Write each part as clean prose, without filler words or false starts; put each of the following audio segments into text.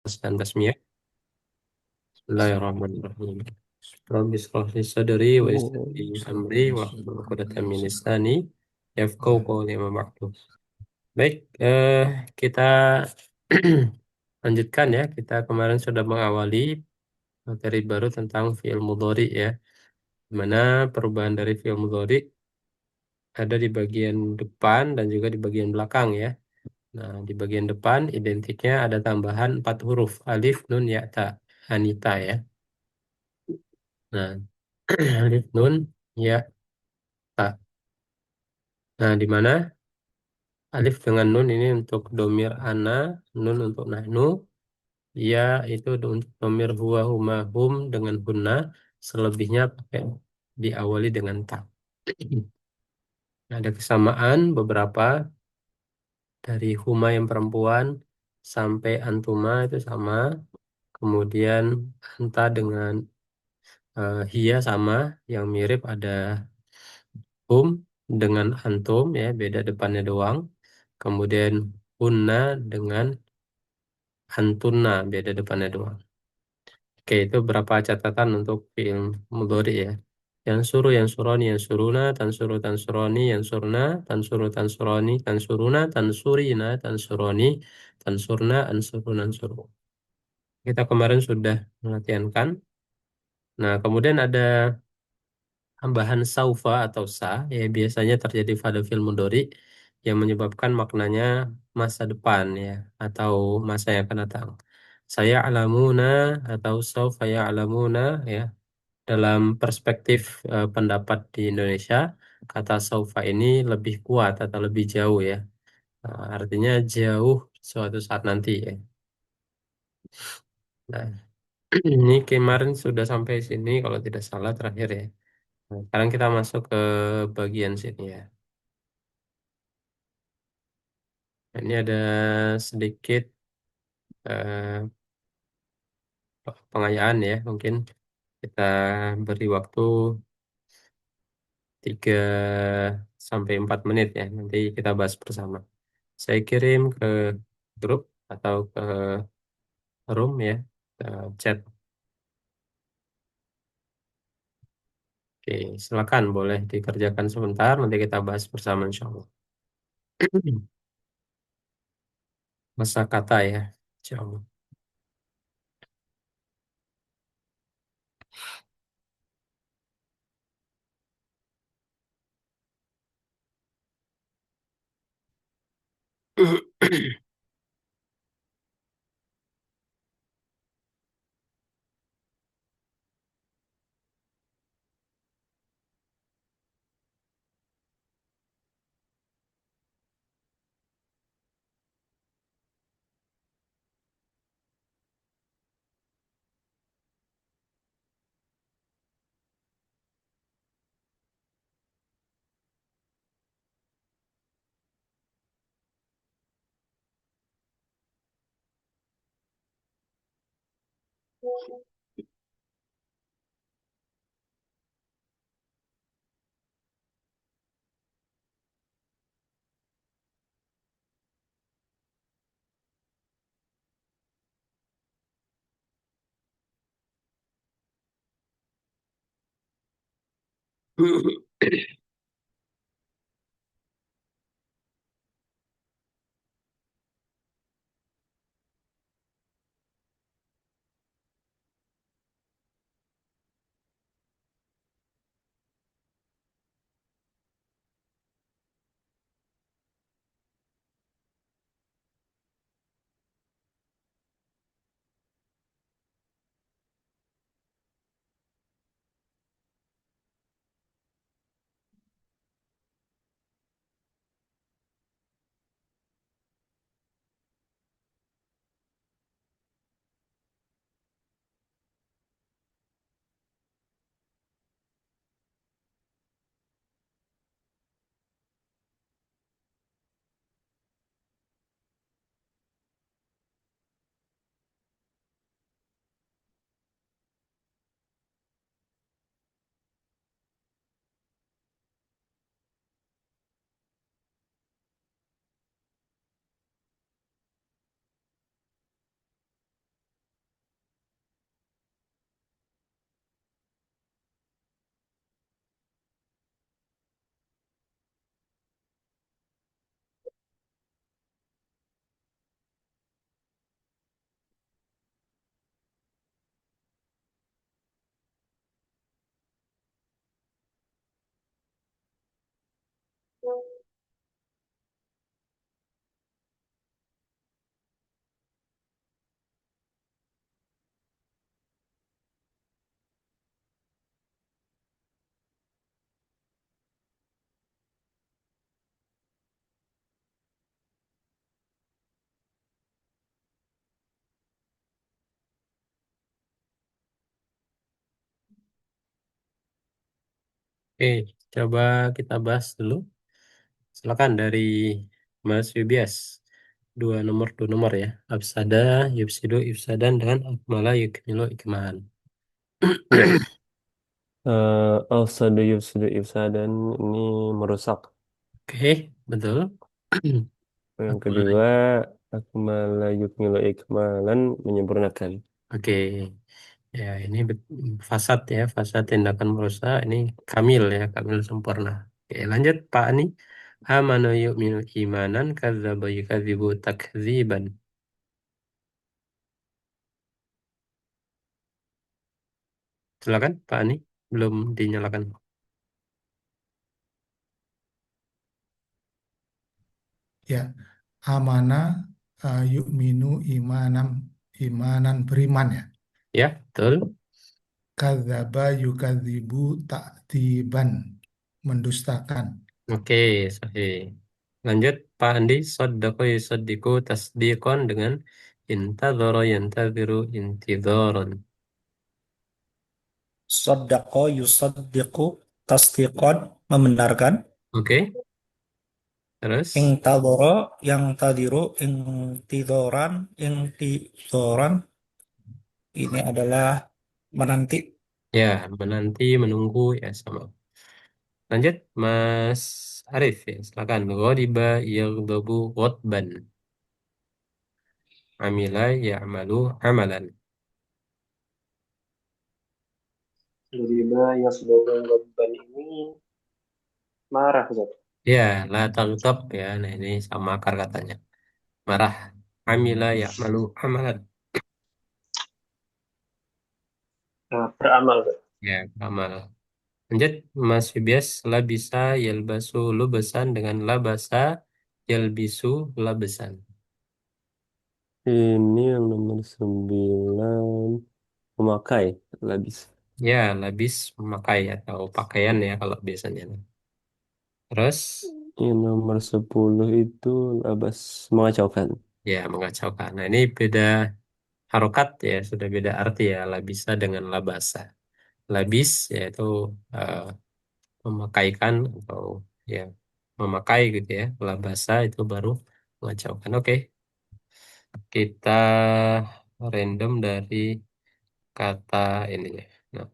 Dan tasmiyah. Bismillahirrahmanirrahim. Rabbi shrah li sadri wa yassir li amri wa hlul 'uqdatam min lisani yafqahu qawli ma ba'du. Baik, kita lanjutkan ya. Kita kemarin sudah mengawali materi baru tentang fi'il mudhari ya. Di mana perubahan dari fi'il mudhari ada di bagian depan dan juga di bagian belakang ya. Nah, di bagian depan identiknya ada tambahan 4 huruf alif, nun, ya, ta. Anita ya. Nah, alif, nun, ya, ta. Nah, di mana alif dengan nun ini untuk domir ana, nun untuk nahnu, ya itu untuk domir huwa, huma, hum dengan hunna, selebihnya pakai diawali dengan ta. Ada kesamaan beberapa dari huma yang perempuan sampai antuma itu sama, kemudian anta dengan hia sama, yang mirip ada hum dengan antum ya, beda depannya doang. Kemudian hunna dengan antunna, beda depannya doang. Oke, itu berapa catatan untuk fi'il mudhari ya. Yang suruh, yang suroni, yang suruna, tan suruh, tan suroni, yang surna, tan suruh, tan suroni, tan suruna, tan surina, tan suroni, tan surna, an suruh, an suruh. Kita kemarin sudah melatihankan. Nah, kemudian ada tambahan saufa atau sa, ya biasanya terjadi pada fi'il mudhari yang menyebabkan maknanya masa depan ya, atau masa yang akan datang. Saya alamuna atau saufa ya alamuna ya. Dalam perspektif pendapat di Indonesia, kata saufa ini lebih kuat atau lebih jauh ya. Artinya jauh suatu saat nanti ya. Nah, ini kemarin sudah sampai sini kalau tidak salah terakhir ya. Nah, sekarang kita masuk ke bagian sini ya. Nah, ini ada sedikit eh, pengayaan ya. Mungkin kita beri waktu 3 sampai 4 menit ya. Nanti kita bahas bersama. Saya kirim ke grup atau ke room ya, chat. Oke, silakan boleh dikerjakan sebentar. Nanti kita bahas bersama insya Allah. Masa kata ya, insya Allah. Oke, coba kita bahas dulu. Silakan dari Mas Yubias. Dua nomor ya. Afsada, yufsidu, ifsadan, dan akmala yukmilu ikmal. Ya, al-sadu yufsidu ifsadan ini merusak. Oke, betul. Yang Akmala. kedua, akmala yukmilu ikmalan menyempurnakan. Oke, ya ini fasad ya, fasad tindakan merusak. Ini kamil ya, kamil sempurna. Oke, lanjut Pak Ani. Amanu yu'minu imanan, kadzdzaba yukadzibu takdziban. Silakan Pak Ani, belum dinyalakan. Ya, amanah yu'minu imanan beriman ya. Ya, betul. Kadzaba yukadzibu takdziban mendustakan. Oke, sahih. Lanjut, Pak Andi. Soddako yusoddiku tasdikon dengan intadhara yantadhiru intidharon. Sodako yusaddiqu tasdiqon membenarkan. Oke, terus? Ing tadoro yang tadiru ing tidoran ini adalah menanti. Ya, menanti, menunggu, ya sama. Lanjut, Mas Arif. Ya, silakan. Ghadiba yaghdabu ghadban. Amila ya'malu amalan. Lima yang sebagai beban ini marah, Ustaz. Ya, la taghdab ya. Nah, ini sama akar katanya. Marah. Amila ya'malu amalan. Nah, beramal, Ustaz. Ya, amal. Lanjut, Mas Fibias, labisa yalbasu lubesan dengan labasa yalbisu labesan. Ini yang nomor 9, memakai, labis. Ya, labis memakai atau pakaian ya kalau biasanya. Terus, Yang nomor 10 itu labas, mengacaukan. ya mengacaukan. Nah, ini beda harokat ya, sudah beda arti ya, labisa dengan labasa. Labis yaitu eh, memakaikan atau ya memakai gitu ya. Labasa itu baru mengacaukan. Oke, kita random dari kata ini ya. Nah,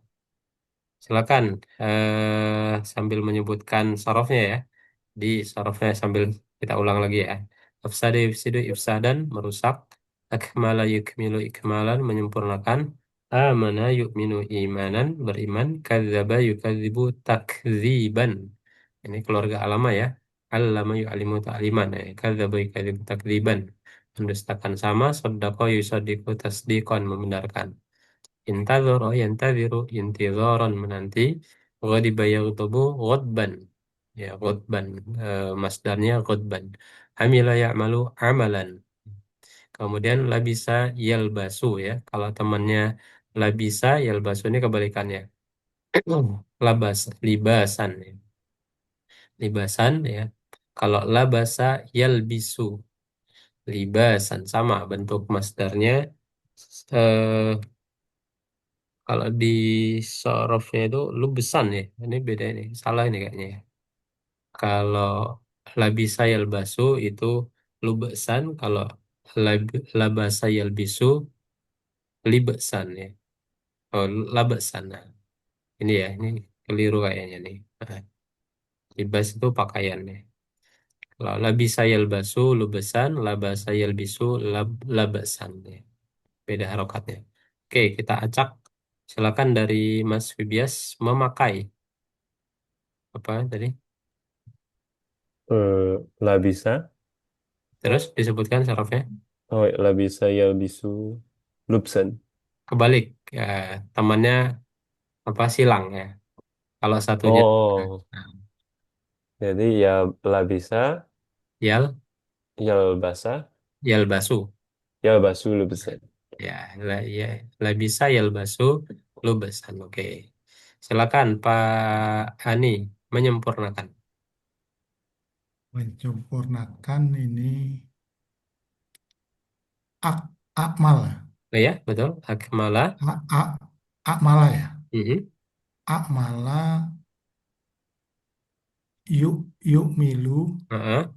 silakan sambil menyebutkan sorofnya ya. Di sorofnya sambil kita ulang lagi ya. Afsada yufsidu ifsadan merusak. Akmala yukmilu ikmalan menyempurnakan. Amana yu'minu imanan beriman. Kadzaba yukadzibu takziban. Ini keluarga alama ya. Allama yu'alimu ta'liman ya. Kadzaba yukadzibu takziban. Mendustakan sama. Sodako yusadiku tasdikon membenarkan. Intadhara yantadhiru intidharan menanti. Ghadiba yaghdabu ghadban. Ya, ghadban. Masdarnya ghadban. Amila ya'malu amalan. Kemudian labisa yalbasu ya. Kalau temannya labisa yalbasu ini kebalikannya. Labas, libasan ya. Libasan ya. Kalau labasa yalbisu libasan sama bentuk masdarnya. eh, Kalau di sorofnya itu lubesan ya. Ini beda ini. Salah ini kayaknya ya. Kalau labisa yalbasu itu lubesan. Kalau labasa yalbisu libesan ya. Oh, labesan. Nah, ini ya. Ini keliru kayaknya nih. Nah, libas itu pakaian ya. Kalau labisa yalbasu lubesan. Labasa yalbisu labesan ya. Beda harokatnya. Oke, kita acak. Silakan dari Mas Fibias memakai. Apa tadi? Labisa, Terus disebutkan sarafnya oh labisa yalbisu lubsan. kebalik. Ya, temannya apa silang ya. Kalau satunya Oh, jadi ya labisa, yal yalbasa, yalbasu. yalbasu lubsan. Ya, ya, la bisa yalbasu lubesan. Oke. Silakan Pak Ani menyempurnakan. Menyempurnakan ini akmal. Oh ya, betul. Akmala. Akmala ya. Mhm. Akmala yuk yuk milu, Heeh.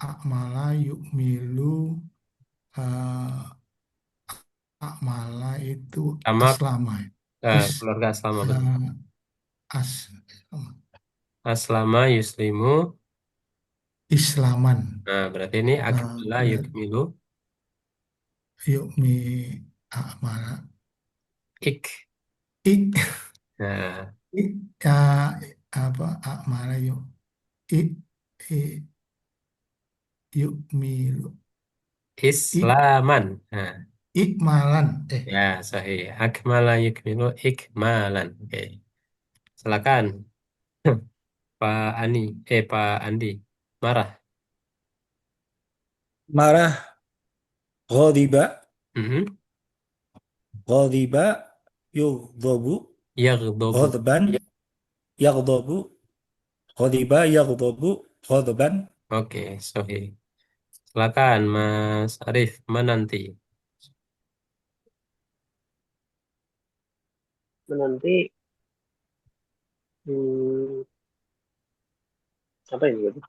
akmala yuk milu, eh, akmala itu Sama aslama, is keluarga aslama betul. eh, as Aslama yuslimu. islaman. Nah, berarti ini akmala Berat yukmilu yuk mi akmala ik. ik Nah, ik apa akmala yuk ik ik yuk milu ik islaman. Nah, ikmalan ya, sahih. Akmala yukmilu ikmalan. Oke. Silakan, Pak Ani. Pak Andi. Marah. Marah, ghadiba, Mhm. ghadiba, yughdabu, Yaghdabu. ghadban, yaghdabu, ghadiba, yaghdabu, ghadban. Oke, sahih. Silakan, Mas Arif Menanti. Menanti, hmm, apa ini gitu?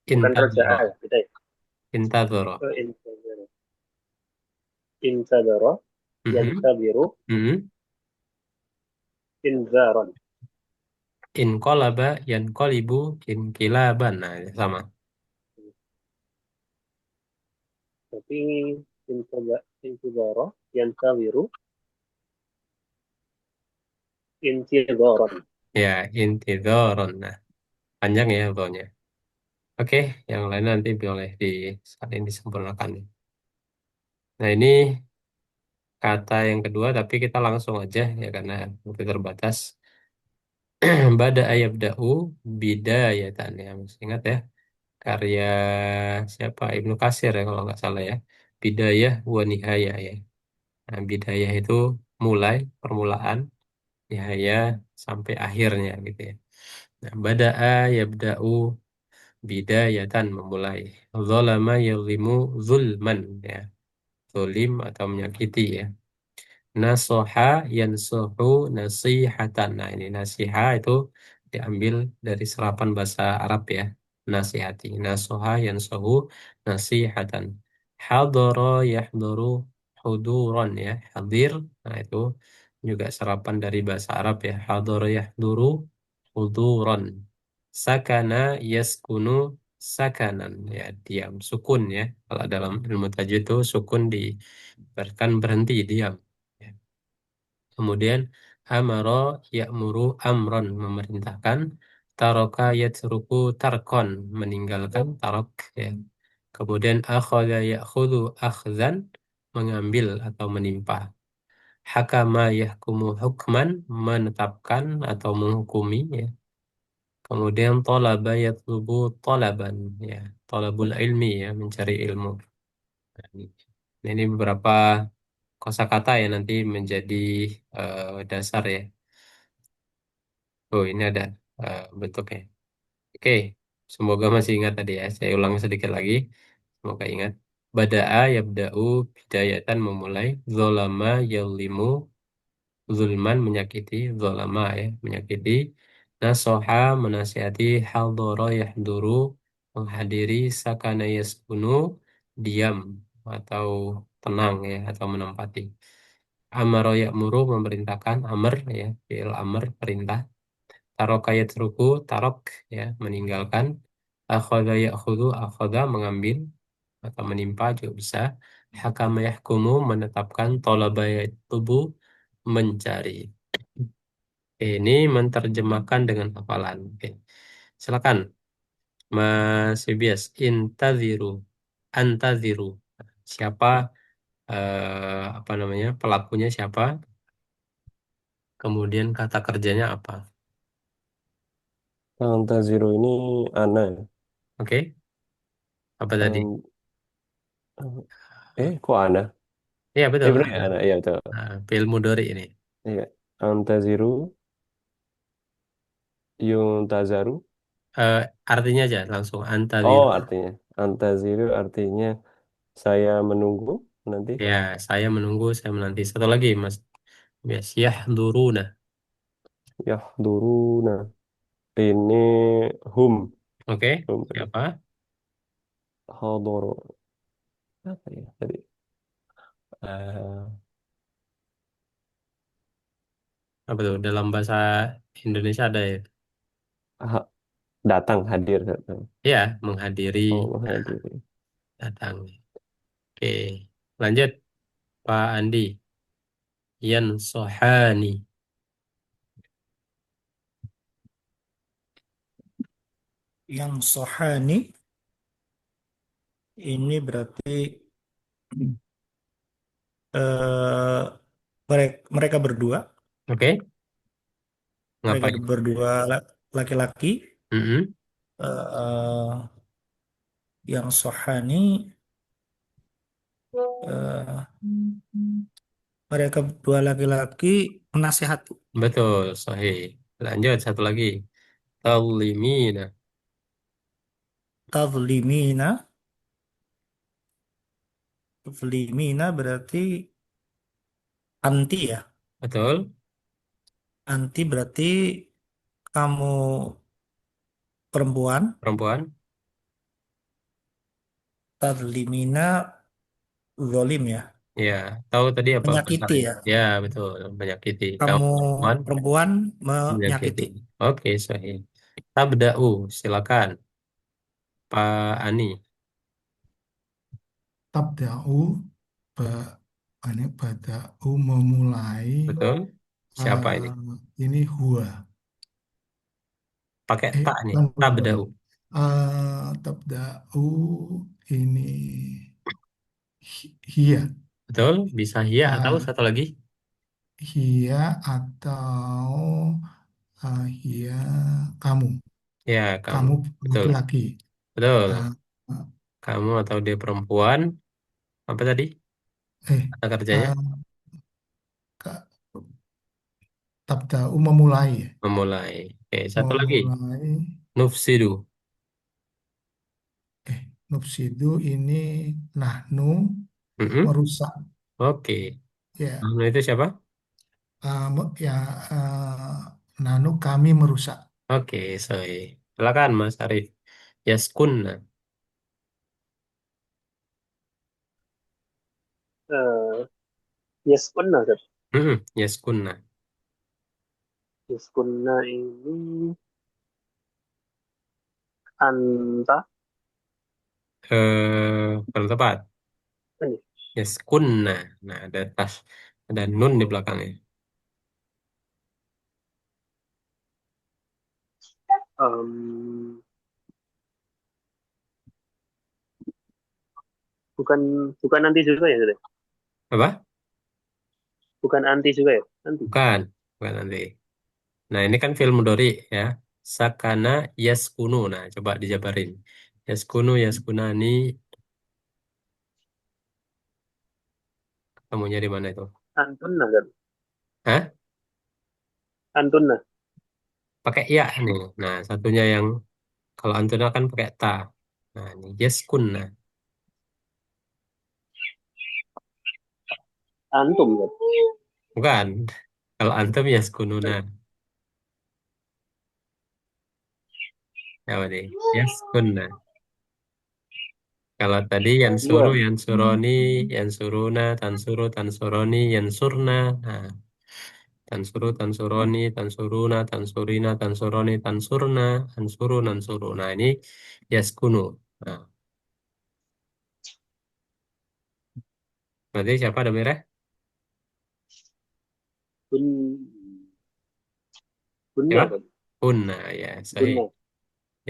Bukan roja'ah Intadoro. ya, beda ya. Intadoro. Intadara. Intadara, Mhm. yantabiru, Mhm. inzaron. Inqalaba yanqalibu inqilaban. Nah, sama. Tapi intadara, yantabiru, intidoron. Ya, intidhoron. Nah, panjang ya bawahnya. Oke, yang lain nanti boleh saling disempurnakan. Nah, ini kata yang kedua, tapi kita langsung aja ya karena waktu terbatas. Bada ayabda'u bidayatan ya. Masih ingat ya, karya siapa? Ibnu Katsir ya kalau nggak salah ya. Bidayah wa nihayah ya. Nah, bidayah itu mulai, permulaan, nihayah sampai akhirnya gitu ya. Nah, bada'a yabda'u bidayatan memulai. Zalama yadlimu zulman ya. Zulim atau menyakiti ya. Nasoha yansohu nasihatan. Nah, ini nasiha itu diambil dari serapan bahasa Arab ya. Nasihati. Nasoha yansohu nasihatan. Hadara yahduru huduron ya. Hadir. Nah, itu juga serapan dari bahasa Arab ya. Hadara yahduru huduron. Sakana yaskunu sakanan ya. Diam. Sukun ya. Kalau dalam ilmu tajwid itu sukun bahkan berhenti diam. Ya. Kemudian amaro ya'muru amron memerintahkan, taroka yatruku tarkon meninggalkan tarok ya. Kemudian akhadha ya'khudhu akhzan mengambil atau menimpa. Hakama yahkumu hukman menetapkan atau menghukumi ya. Kemudian talaba yatlubu talaban ya. Talabul ilmi ya mencari ilmu. Nah, ini beberapa kosakata ya nanti menjadi dasar ya. Oh, ini ada bentuknya. Oke, semoga masih ingat tadi ya. Saya ulang sedikit lagi. Semoga ingat. Bada'a yabda'u bidayatan memulai. Zolama yaulimu zulman menyakiti. Zolama ya menyakiti. Nasoha menasihati. Haldoro yahduru menghadiri. Sakana yaskunu diam atau tenang ya atau menempati. Amaro ya'muru memerintahkan amr ya fi'il amr perintah. Taroka yatruku tarok ya meninggalkan. Akhadha ya'khudhu akhadha mengambil atau menimpa juga bisa. Hakama yahkumu menetapkan. Tolaba yatubu mencari. Ini menerjemahkan dengan hafalan. Oke. Silakan Mas Ibias. Intaziru antaziru siapa apa namanya pelakunya siapa, kemudian kata kerjanya apa. Anta zero ini ana ya. Oke, apa tadi? An- kok ana? Iya betul, Benar ya ada. ana. Iya betul. Nah, fi'il mudhari ini. Iya. Anta zero yung tazaru. Eh, artinya aja langsung Oh, antaziru. artinya anta zero artinya saya menunggu nanti. Ya, saya menunggu, saya menanti. Satu lagi, Mas. Bias yahduruna. Yahduruna. Ini hum. Oke, Hum. siapa? Hadoro. Apa ya tadi? Eh, Apa tuh? Dalam bahasa Indonesia ada ya? ha- datang, hadir, datang. Ya, menghadiri, Oh, menghadiri. datang. Oke, lanjut Pak Andi. Yan sohani. Yang sohani ini berarti mereka berdua, Oke, mereka ngapain? berdua laki-laki. Mm-mm. eh, yang sohani eh, mereka berdua laki-laki menasehati. Betul, sahih. Lanjut satu lagi. Taulimina. Tazlimina, tazlimina berarti anti ya. Betul, Anti berarti kamu perempuan. perempuan. Tazlimina zolim ya. Ya, tahu tadi apa Menyakiti pasalnya? ya. Ya, betul, menyakiti. Kamu Kamu perempuan perempuan menyakiti. menyakiti. Oke, sahih. Tabda'u, silakan. Pak Ani. Tabda'u ba, ini bada'u memulai Betul. Siapa ini? ini huwa. Pakai tak nih. Bukan huwa, bukan. Tabda'u. Tabda'u ini hiya. Betul, bisa hia atau Ah, satu lagi? hiya atau hiya kamu. Ya, kamu. Kamu Betul. laki-laki. Betul. Ah, ah, Kamu atau dia perempuan. Apa tadi? eh, Kata kerjanya? ah, ka- tabda'u memulai, ya. Memulai. Oke, satu lagi. Memulai. Nufsidu. Nufsidu ini nahnu Mm-mm. merusak, Oke. ya. Nah, itu siapa? Ya, nahnu kami merusak. Oke, sorry. Silakan Mas Arif. Yaskunna. Eh, yes, benar kan? Mm-mm. Yaskunna. Yes, kunna ini anta, Kurang tepat. ini. Yaskunna. Nah, ada tas, ada nun di belakangnya. Em, bukan bukan nanti juga ya, Dede? Apa? Bukan anti juga ya? Nanti. Bukan. Bukan nanti. Nah, ini kan film Dori ya. Sakana yaskunu. Nah, coba dijabarin. Yaskunu, yaskunani. Ketemunya di mana itu? Antunna kan? Hah? Antunna. Pakai ya nih. Nah, satunya yang kalau antuna kan pakai ta. Nah, ini yaskunna. Antum kan? Bukan. Kalau antum yaskununa. Apa nih? Yaskunna. Kalau tadi yansuru, Dua. yansuroni, yansuruna, tansuru, tansuroni, yansurna. Nah, tansuru, tansuroni, tansuruna, tansurina, tansuroni, tansurna, ansuru, nansuru. Nah, ini yaskunu. Nah, berarti siapa ada merah? Bun, bunna Siapa? kan? Punna, ya, sahih. Bunna.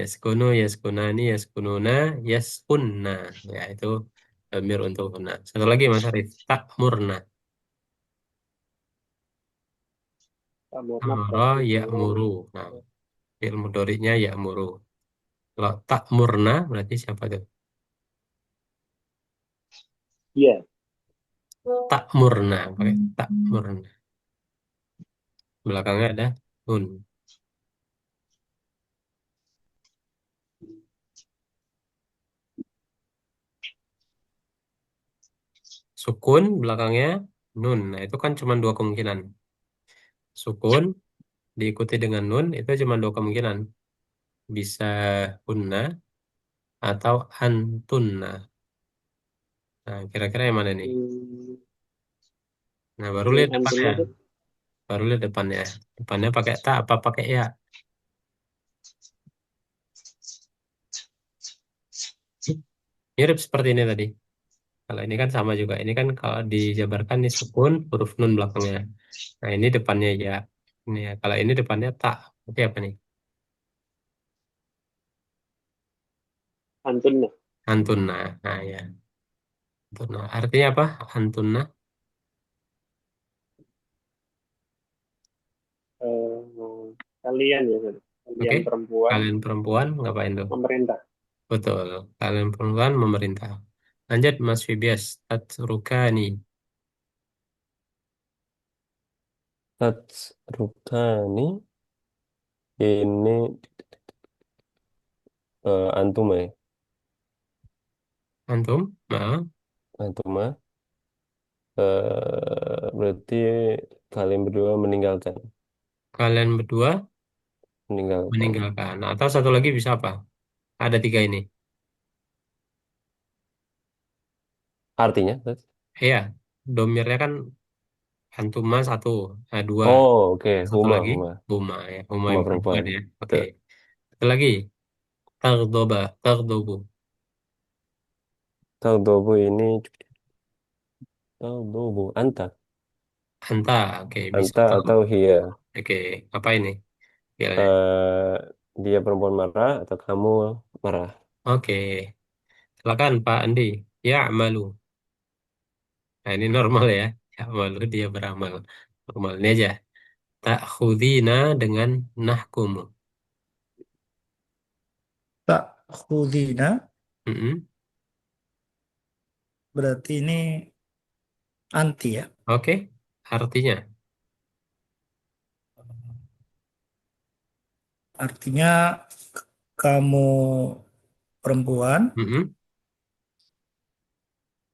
Yaskunu, yaskunani, yaskununa, yaskunna. Ya, itu domir untuk hunna. Satu lagi Mas Arif. Takmurna. Amurna Amara, takmuru. ya'muru. Nah, ilmu dorinya ya'muru. Kalau takmurna berarti siapa tuh? Iya. Takmurna, pakai takmurna. Belakangnya ada nun. Sukun belakangnya nun. Nah, itu kan cuma dua kemungkinan. Sukun diikuti dengan nun itu cuma dua kemungkinan. bisa hunna atau antunna. Nah, kira-kira yang mana nih? Hmm, Nah, baru yang lihat depannya. antunna tuh Baru lihat depannya. Depannya pakai ta apa pakai ya? Mirip seperti ini tadi. Kalau ini kan sama juga. Ini kan kalau dijabarkan nih sukun, huruf nun belakangnya. Nah, ini depannya ya. Ini ya. Kalau ini depannya tak. Oke apa nih? antunna. Antunna. Nah, ya. Antunna. Artinya apa? Antunna. Eh, kalian ya, kan? Oke. Kalian perempuan Kalian perempuan ngapain tuh? memerintah. Betul. Kalian perempuan memerintah. Lanjut Mas Fibias. Tatrukani. Tatsrukani ini antuma ya. Antum? Maaf. Antuma berarti kalian berdua meninggalkan. Kalian berdua Meninggalkan. meninggalkan. Nah, atau satu lagi bisa apa? Ada tiga ini. Artinya, Tats? Iya. Domirnya kan antuma satu. Nah, dua. Oh, oke. Satu Huma, lagi huma. huma ya. Huma Huma yang perempuan perempuan. ya. Oke. Betul. Satu lagi. Tagdoba. Tagdobu. Taldobu ini taldobu. Anta. Anta. Oke. Bisa Anta tahu. atau hia. Oke. Apa ini? Filenya. eh Dia perempuan marah atau kamu marah. Oke. Silakan Pak Andi. Ya, malu. Nah, ini normal ya. Ya, malu dia beramal. Normal ini aja. Ta'khudina dengan nahkumu. Tak khudina Mm-mm. berarti ini anti ya. Oke. Artinya. Artinya kamu perempuan, Mm-mm.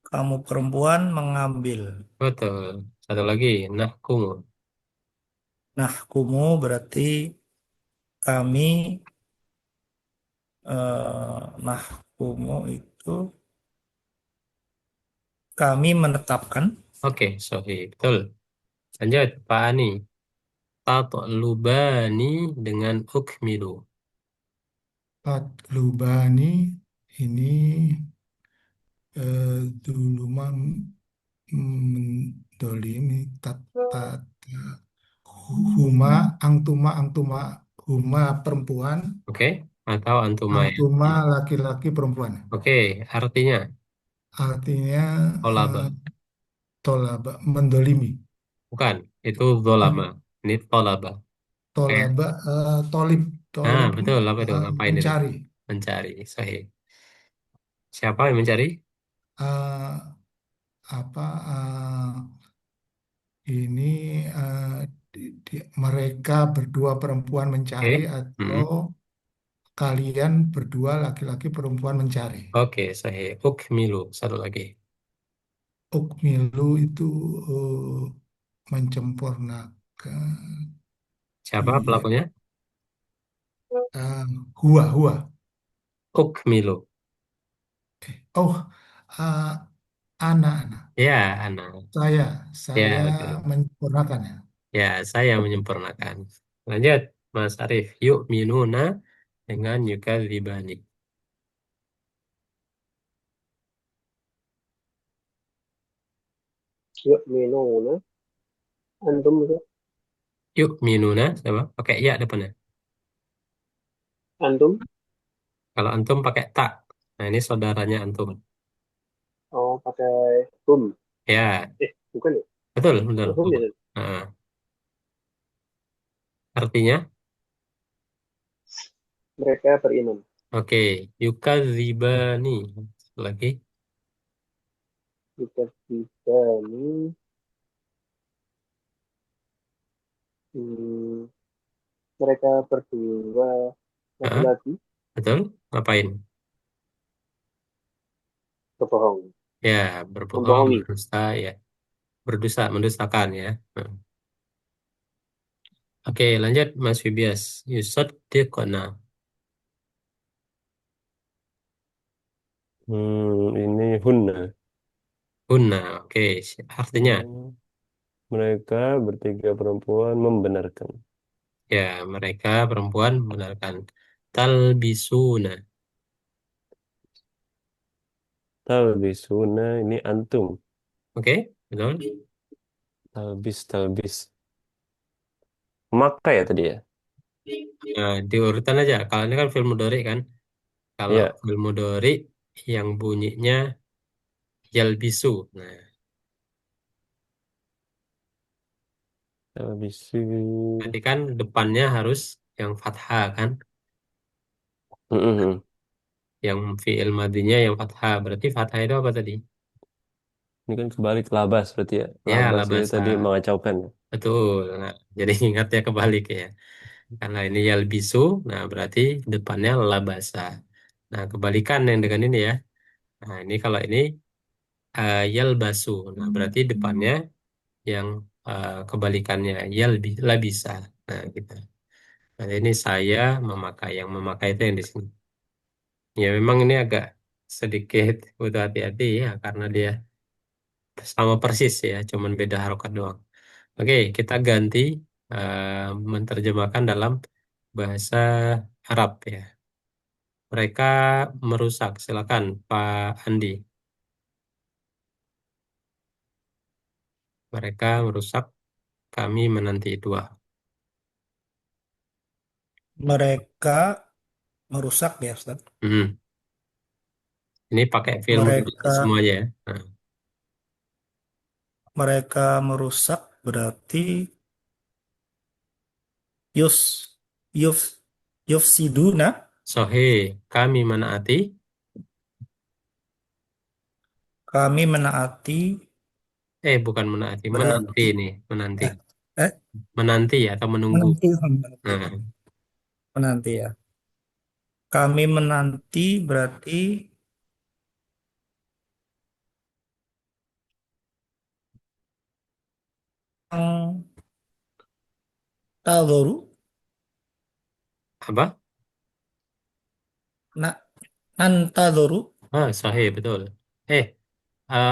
kamu perempuan mengambil. Betul. Satu lagi. Nahkumu. Nah, kumu berarti kami nah kumu itu kami menetapkan. Oke. Sohi. Betul. Lanjut. Pak Ani. Tatlubani dengan ukmilu. Lubani ini dulu mah mendolimi tat tat huma angtuma huma perempuan, Oke. Atau antuma ya. angtuma Hmm. laki-laki perempuan. Oke. Artinya. Artinya Tolaba. tolaba mendolimi. Bukan. Itu zolama. Ini tolaba. Oke. Tolaba tolib Nah, tolib betul. Apa itu? Ngapain itu? mencari. Mencari. Sahih. Siapa yang mencari? Eh, apa ini eh, mereka berdua perempuan mencari Oke. atau Hmm. kalian berdua laki-laki perempuan mencari. Oke. Sahih. Ukmilu. Satu lagi. Ukmilu itu eh, menyempurnakan. Siapa Iya. pelakunya? Eh, hua. Ukmilu. Oh, eh, anak-anak. Ya, Ana. Saya, Ya, saya betul. menyempurnakan ya. Ya, saya menyempurnakan. Lanjut, Mas Arif. Yuk minuna dengan yukadzibani. Yuk minuna. Antum itu. Yuk minuna, siapa? Pakai ya depannya. Antum. Kalau antum pakai tak. Nah, ini saudaranya antum. Oh, pakai hum. Ya, Bukan ya? betul, betul. Pakai hum ya. Nah, artinya, Mereka beriman. oke, yukadzibani. Lagi, Jika kita ini hmm, mereka berdua ah, laki-laki betul. Ngapain? berbohong. Ya, berbohong, Membohongi. berdusta, ya. Berdusta, mendustakan ya. Nah. Oke, lanjut Mas Fibias. Yusaddiqna. Ini hunna. Hunna. Oke, artinya Hmm, Mereka bertiga perempuan membenarkan. ya mereka perempuan membenarkan. Talbisuna. Talbisuna ini antum. Oke, betul. Talbis. Maka ya tadi ya. Nah, diurutan aja. Kalau ini kan film mudhari kan. Kalau Iya, film mudhari yang bunyinya yalbisu. Nah, talbisu. tadi kan depannya harus yang fathah kan. Mm-mm. Yang fi'il madinya yang fathah. Berarti fathah itu apa tadi? Ini kan kebalik labas berarti ya. Ya, Labas itu labasa. tadi mengacaukan ya. Betul. Nah, jadi ingatnya kebalik ya. Karena ini yalbisu, nah berarti depannya labasa. Nah, kebalikan yang dengan ini ya. Nah, ini kalau ini yalbasu. Nah, berarti depannya yang kebalikannya labisa. Nah, gitu. Nah, ini saya memakai. Yang memakai itu yang di sini. Ya, memang ini agak sedikit butuh hati-hati ya, karena dia sama persis ya, cuman beda harokat doang. Oke, kita ganti menerjemahkan dalam bahasa Arab ya. Mereka merusak. Silakan, Pak Andi. Mereka merusak. Kami menanti dua. Mereka merusak ya, Ustaz. Hmm. Ini pakai film Mereka semuanya ya. Nah, mereka merusak berarti yus yuf yufsiduna. Sohe, kami menaati. Kami menaati Bukan menaati, menanti berarti ini, menanti. eh eh Menanti atau menunggu. menanti Nah, menanti ya. Kami menanti berarti yang tadoru apa? na nantadoru Sohe, betul. Eh,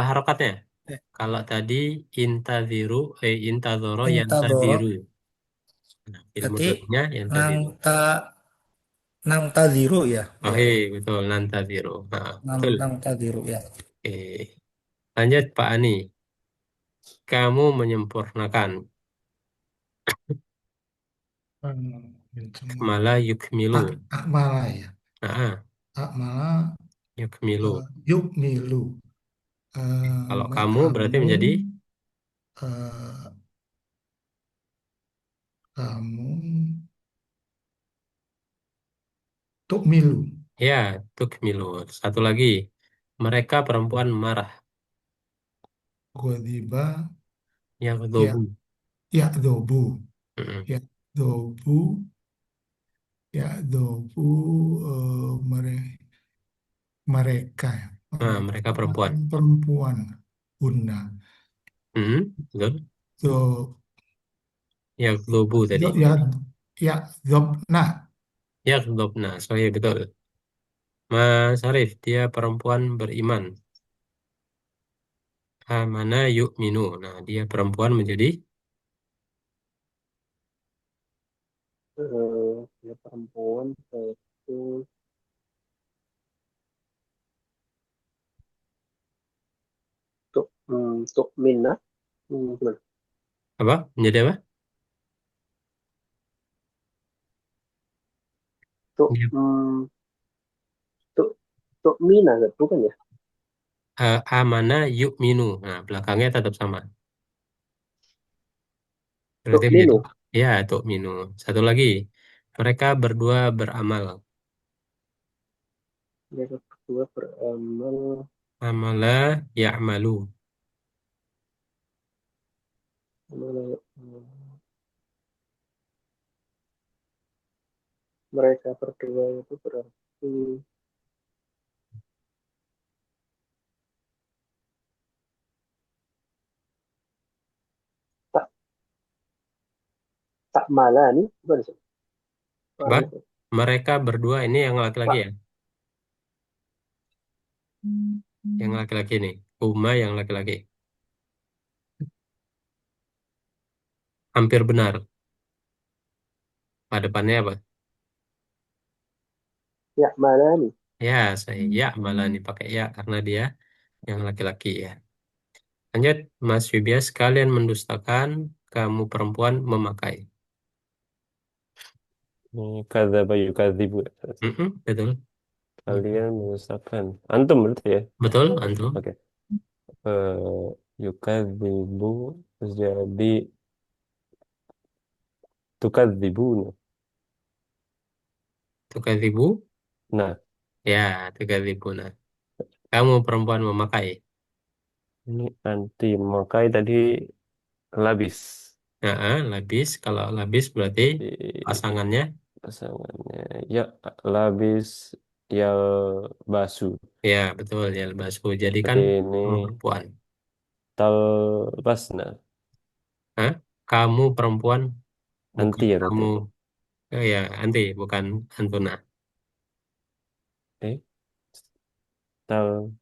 harokatnya. eh, Kalau tadi intaziru, intazoro intadoro yantaziru. Nah, ilmu berarti dorinya nang yantaziru. ta nang tadiru ya. Ya, Sohe, ya. betul, nantaziru. Nah, Nang betul. nang tadiru ya. Oke. Lanjut, Pak Ani. Kamu menyempurnakan. Kamala yukmilu. Akmala ya. Nah, Akmala yukmilu. yuk milu. Kalau kamu berarti Kamu menjadi eh, kamu tuk milu. ya tukmilu. Satu lagi. Mereka perempuan marah. Godiba Yang ya dobu. ya dobu Mm-mm. ya dobu ya dobu mereka ya. Nah, mereka Mereka perempuan. perempuan guna Betul. do Yang dobu tadi. ya ya dobna Yang dobna. Sorry, betul. Mas Arif, dia perempuan beriman. Mana yuk minu. Nah, dia perempuan menjadi Ya perempuan itu untuk Mina. Gimana? apa? Menjadi apa? Untuk Dia untuk Mina kan? Bukan ya? amana yuk minu. Nah, belakangnya tetap sama. Untuk Berarti menjadi Minu. ya tuk minu. Satu lagi. Mereka berdua beramal. Mereka berdua beramal. Amala ya'malu. Mereka berdua itu berarti tak tak malah nih bukan sih? Apa? Mereka berdua ini yang laki-laki Tak ya. Yang laki-laki nih. Huma yang laki-laki. Hampir benar. Pada depannya apa? Ya, mana nih? Ya, saya ya malah nih pakai ya karena dia yang laki-laki ya. Lanjut, Mas Yubias, kalian mendustakan, kamu perempuan memakai. Ini kadzaba yukadzibu. Betul. Kalian mengesahkan. Antum berarti ya? Betul, antum. Oke. Yukadzibu terus jadi tukadzibuna. Tukadzibu, Nah, ya, tukadzibuna. Kamu perempuan memakai. ini anti memakai tadi labis. Nah, labis. Kalau labis berarti Di pasangannya, pasangannya ya labis yal basu. ya betul, ya lebasu. Jadi kan Berarti ini kamu perempuan. talbasna. Hah? Kamu perempuan, bukan Anti ya berarti. kamu. Oh ya, anti, bukan antuna. Eh, tal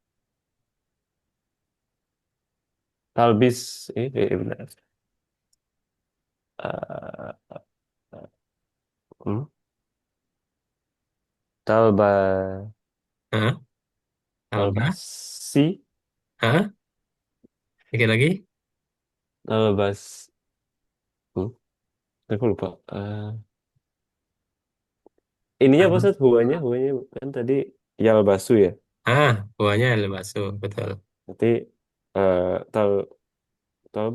talbis. Benar. Ah, hmm? Talba Hah? Alba? talbasi. Hah? Sekali lagi? Talbas. Hmm? Aku lupa. Ininya apa Alba. Ustaz? Huanya kan tadi yalbasu ya. Buahnya lebasu, betul. Nanti tal tal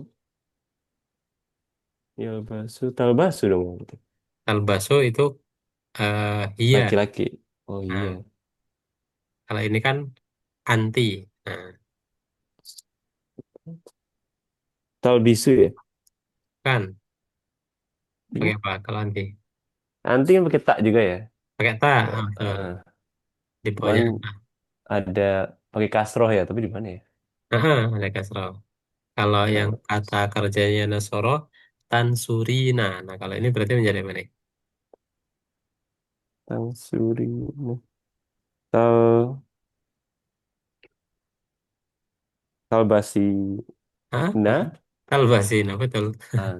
yalbasu talbasu dong berarti. Albasu itu iya. Laki-laki. Oh iya. Nah, kalau ini kan anti. Nah, Talbisu ya. kan Hmm? pakai apa kalau anti? Anti kan pakai tak juga ya. Pakai tak, betul. Eh, Di cuman bawahnya. ada pakai kasroh ya, tapi di mana ya? Ada kasroh. Kalau yang Tal kata kerjanya Nasoro, Tansurina. Nah, kalau ini berarti menjadi apa nih? Tangsuri. Tal talbasi. Hah? Nah, Talbasina, betul. ah,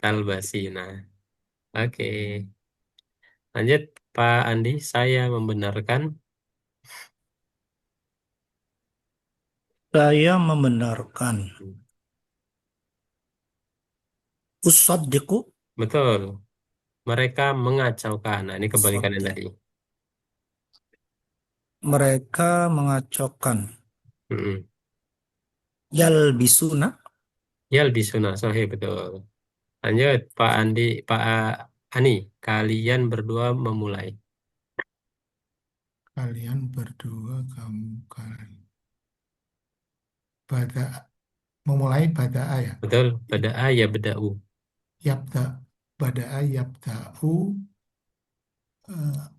Talbasina. Oke. Lanjut, Pak Andi. Saya membenarkan. Saya membenarkan. Usaddiqu, Betul. Mereka mengacaukan. Nah, ini kebalikannya usaddiq. tadi. Mereka mengacaukan. Mm-mm. Yalbisuna, Ya lebih sunnah, sahih betul. Lanjut, Pak Andi, Pak Ani, kalian berdua memulai. Kalian berdua, kamu, kalian. Pada, memulai pada ya. Betul, pada A ya beda'u. Yabda, pada yabda'u,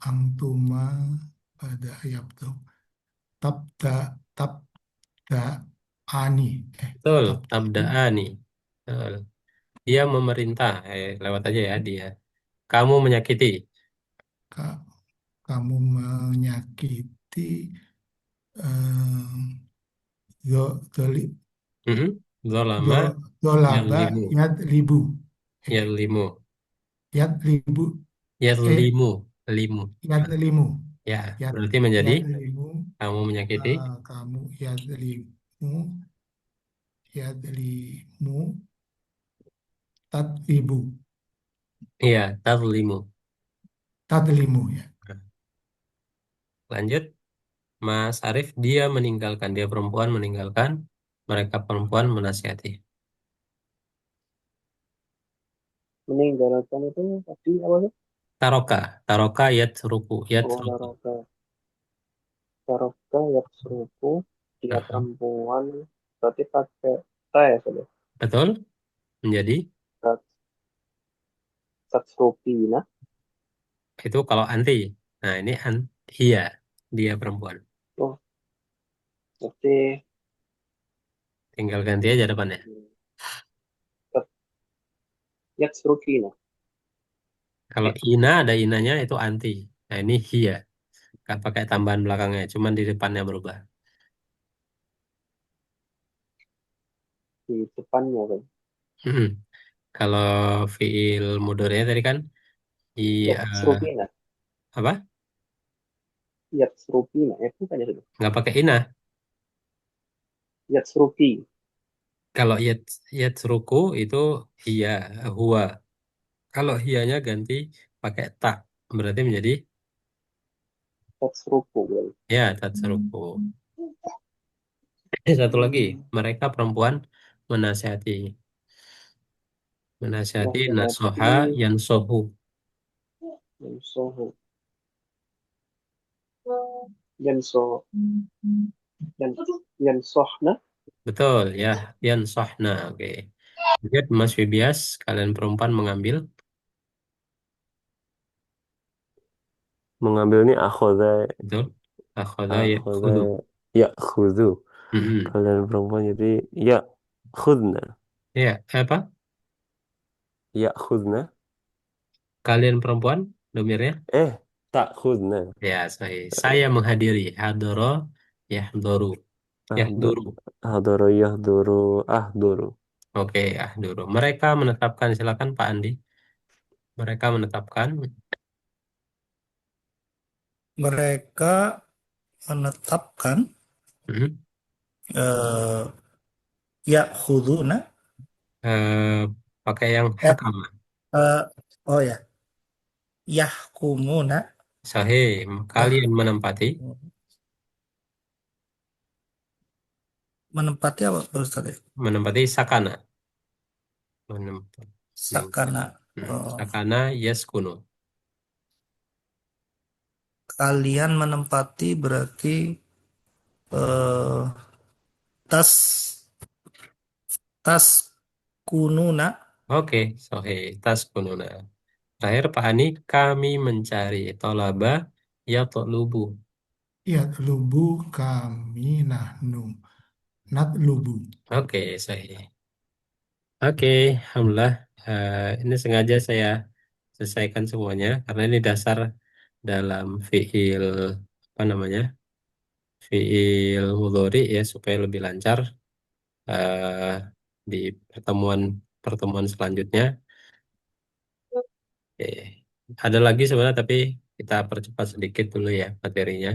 angtuma, pada yabda'u. Tabda, tabda, ani. Betul, Tabda'u, tabda'a nih. Betul. Dia memerintah, lewat aja ya dia. Kamu menyakiti. ka- kamu menyakiti, eh, doli, Mhm. do, Zolama, dolaba, yadlimu, yad libu. Eh, yadlimu, yad libu, yadlimu, limu. yad limu. Ya, Yad, berarti menjadi yad limu, kamu menyakiti. kamu yad limu, yad limu, tat libu, Iya, tadlimu. tat limu ya. Lanjut, Mas Arif, dia meninggalkan, dia perempuan meninggalkan, mereka perempuan menasihati. Meninggalkan itu tadi apa sih? Taroka, taroka yat Oh, ruku. Taroka. Taroka ya serupu. Dia Nah, perempuan. Berarti pakai T ya, sudah. betul, menjadi Satsrupina. itu kalau anti. Nah, ini iya, dia perempuan. Oh, berarti Tinggal ganti aja depannya. Yatsrukina. Kalau ina ada inanya itu anti. Nah, ini hia. Nggak pakai tambahan belakangnya, cuman di depannya berubah. di depannya kan. Mm-mm. Kalau fiil mudhari'nya tadi kan iya Yatsrukina. apa? Yatsrukina. Ya bukan ya sudah. Nggak pakai inah. Yatsruki. Kalau yatsruku itu iya huwa. Kalau hiyanya ganti pakai tak berarti menjadi Yatsruku. Kan. ya tatsruku. Satu lagi, mereka perempuan menasihati. Menasihati nasoha Nasihati. yansohu. Yansohu. Yanso. Yan, Yansohna. Betul ya, yansohna. Oke. Lihat Mas Fibias, kalian perempuan mengambil. Mengambil ini akhoda, Betul. Akhadha ya akhoda, khudu. ya khudu. Mm-mm. Kalian perempuan jadi ya khudna, Ya, apa? ya khudna. Kalian perempuan, domirnya? Tak khudna. Ya, saya menghadiri. Hadoro, yahdoru. Yahduru. Hadoro yahduru ahduru. Oke, yahduru. Mereka menetapkan, silakan Pak Andi. Mereka menetapkan. Mereka menetapkan Mm-mm. eh, ya'khuduna Eh, pakai yang eh, hakam. eh, oh ya, yahkumuna Sahih, yah kalian menempati. menempati apa Pak Ustaz ya? Menempati sakana. Menempati. Sakana. Oh, Sakana yaskunu. kalian menempati berarti eh, tas tas kununa Oke, sahih. Taskununa. Terakhir Pak Ani, kami mencari tolaba ya lubu. Yatlubu kami nahnu. Natlubu. Oke, sahih. Oke, alhamdulillah. Ini sengaja saya selesaikan semuanya karena ini dasar dalam fiil apa namanya? Fiil mudhari ya supaya lebih lancar eh, di pertemuan pertemuan selanjutnya. Oke. Ada lagi sebenarnya tapi kita percepat sedikit dulu ya materinya.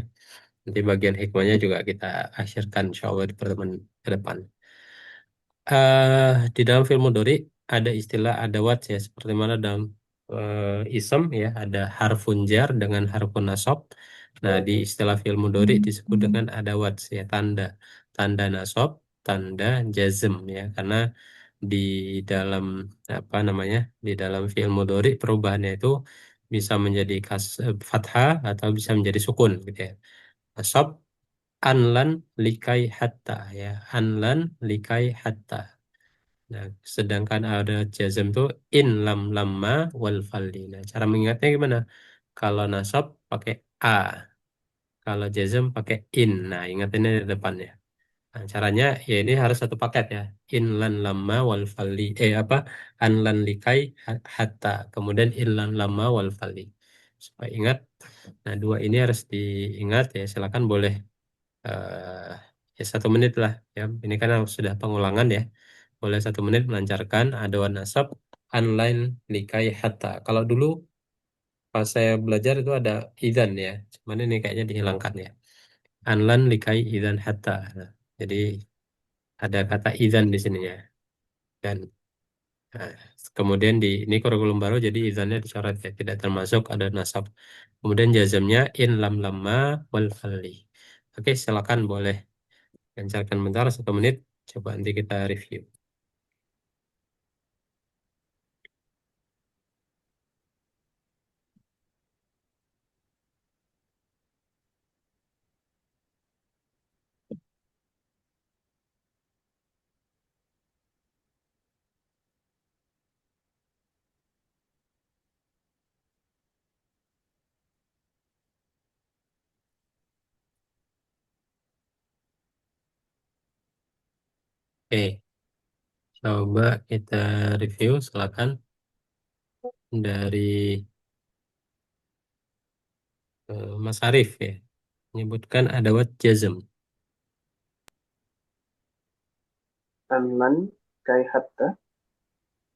Nanti bagian hikmahnya juga kita akhirkan insya Allah di pertemuan ke depan. Di dalam film Dori ada istilah adawat ya seperti mana dalam isem ya ada harfun jar dengan harfun nasab. Nah di istilah film Dori disebut dengan adawat ya tanda nasab, tanda jazm ya karena di dalam apa namanya di dalam film Dori perubahannya itu bisa menjadi fathah atau bisa menjadi sukun gitu ya. Nasab anlan likai hatta ya anlan likai hatta. Nah, sedangkan ada jazm tuh in lam lamma wal falli. Nah, cara mengingatnya gimana? Kalau nasab pakai a, kalau jazm pakai in. Nah, ingatinnya di depannya. Nah, caranya ya ini harus satu paket ya. In lan lamma wal falli. Apa? An lan likai hatta. Kemudian in lan lamma wal falli. Supaya ingat. Nah, dua ini harus diingat ya. Silakan boleh eh ya 1 menit lah ya. Ini kan sudah pengulangan ya. Boleh 1 menit melancarkan aduan nasab online likai hatta. Kalau dulu pas saya belajar itu ada idan ya. Cuman ini kayaknya dihilangkan ya. Anlan likai idan hatta. Nah, jadi ada kata idan di sininya. Dan nah, kemudian di ini kurikulum baru jadi idannya dicoret ya. Tidak termasuk ada nasab. Kemudian jazamnya in lam lamma wal fali. Oke, silakan boleh lancarkan bentar 1 menit. Coba nanti kita review. Oke, coba kita review. Silakan dari Mas Arif ya. Menyebutkan adawat jazm. Amman. Kai hatta.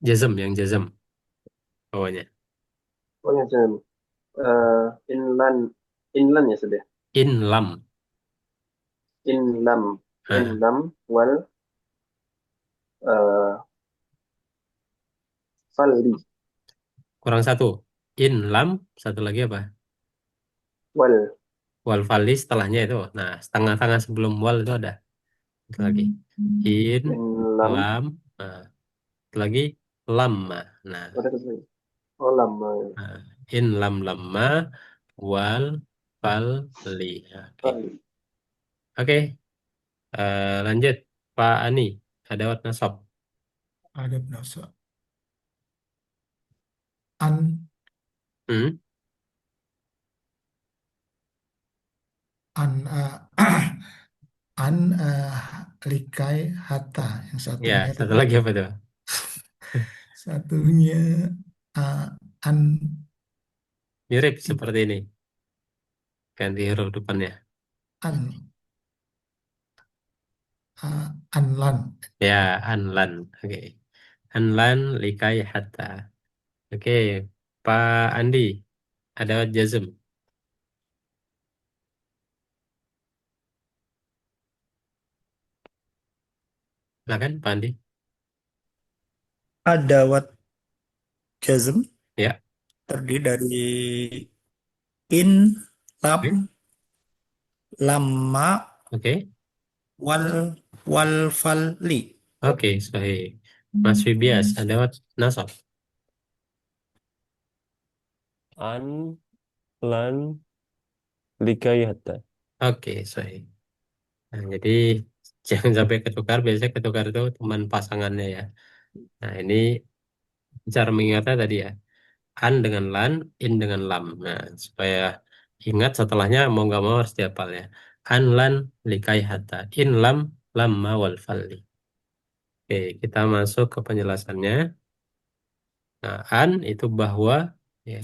yang jazm bawahnya. Oh yang jazm. Inlan. Inlan ya sudah. In lam. Inlam. Nah, Inlam wal uh, falli. kurang satu. In lam, satu lagi apa? Wal. Wal fali setelahnya itu. Nah, setengah-tengah sebelum wal itu ada. Itu lagi. In Inlam. lam. Nah, itu lagi lamma. Nah, Ada tuh. Oh lama. nah, in lam lamma wal fali. Oke. Falli. Oke, lanjut. Pak Ani, ada wat nasab. Ada nasab. An Hmm? an an likai hatta. Yang Ya, satunya satu tadi lagi apa tuh? satunya uh, an Mirip seperti ini. Ganti huruf depannya. an anlan. Ya, anlan. Oke. Anlan likai hatta. Oke, Pak Andi, ada wat jazm. Nah kan, Pak Andi? Ada wat jazm Ya, terdiri dari in, oke. lam, lama, Oke, wal, wal fali. oke, sahih. Mas Fibias, ada wat nasab. An, lan, likai hatta. Oke, sahih. Nah, jadi jangan sampai ketukar. Biasanya ketukar itu teman pasangannya ya. Nah, ini cara mengingatnya tadi ya. An dengan lan, in dengan lam. Nah, supaya ingat setelahnya mau nggak mau harus dihafal ya. An lan likai hatta. In lam lamma wal fali. Oke, kita masuk ke penjelasannya. Nah, an itu bahwa ya.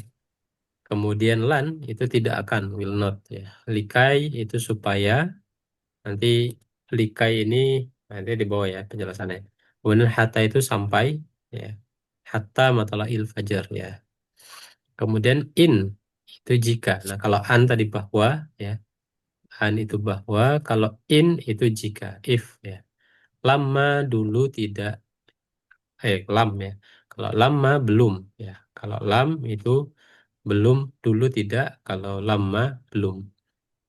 Kemudian lan itu tidak akan, will not ya. Likai itu supaya nanti likai ini nanti di bawah ya penjelasannya. Kemudian hatta itu sampai ya. Hatta matala il fajar ya. Kemudian in itu jika. Nah, kalau an tadi bahwa ya. An itu bahwa, kalau in itu jika, if ya. Lama dulu tidak, lam ya. Kalau lama belum ya. Kalau lam itu belum, dulu tidak, kalau lama belum.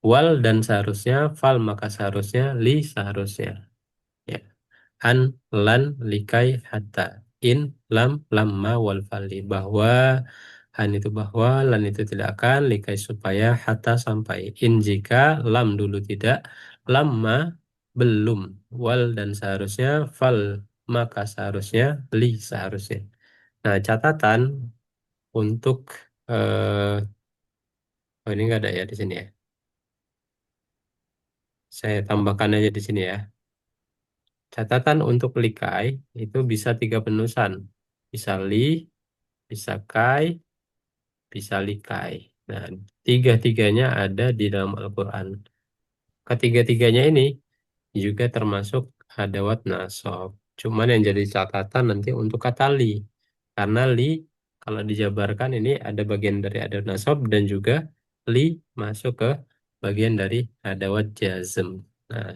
Wal dan seharusnya, fal maka seharusnya, li seharusnya. Ya. An, lan, likai, hatta. In, lam, lamma, wal fali. Bahwa, an itu bahwa, lan itu tidak akan, likai supaya, hatta sampai. In jika, lam dulu tidak, lamma belum. Wal dan seharusnya, fal maka seharusnya, li seharusnya. Nah, catatan untuk oh ini nggak ada ya di sini ya. Saya tambahkan aja di sini ya. Catatan untuk likai itu bisa tiga penulisan. Bisa li, bisa kai, bisa likai. Nah, tiga-tiganya ada di dalam Al-Quran. Ketiga-tiganya ini juga termasuk adawat nasab. Cuman yang jadi catatan nanti untuk kata li. Karena li kalau dijabarkan ini ada bagian dari adawat nasab dan juga li masuk ke bagian dari adawat jazm. Nah,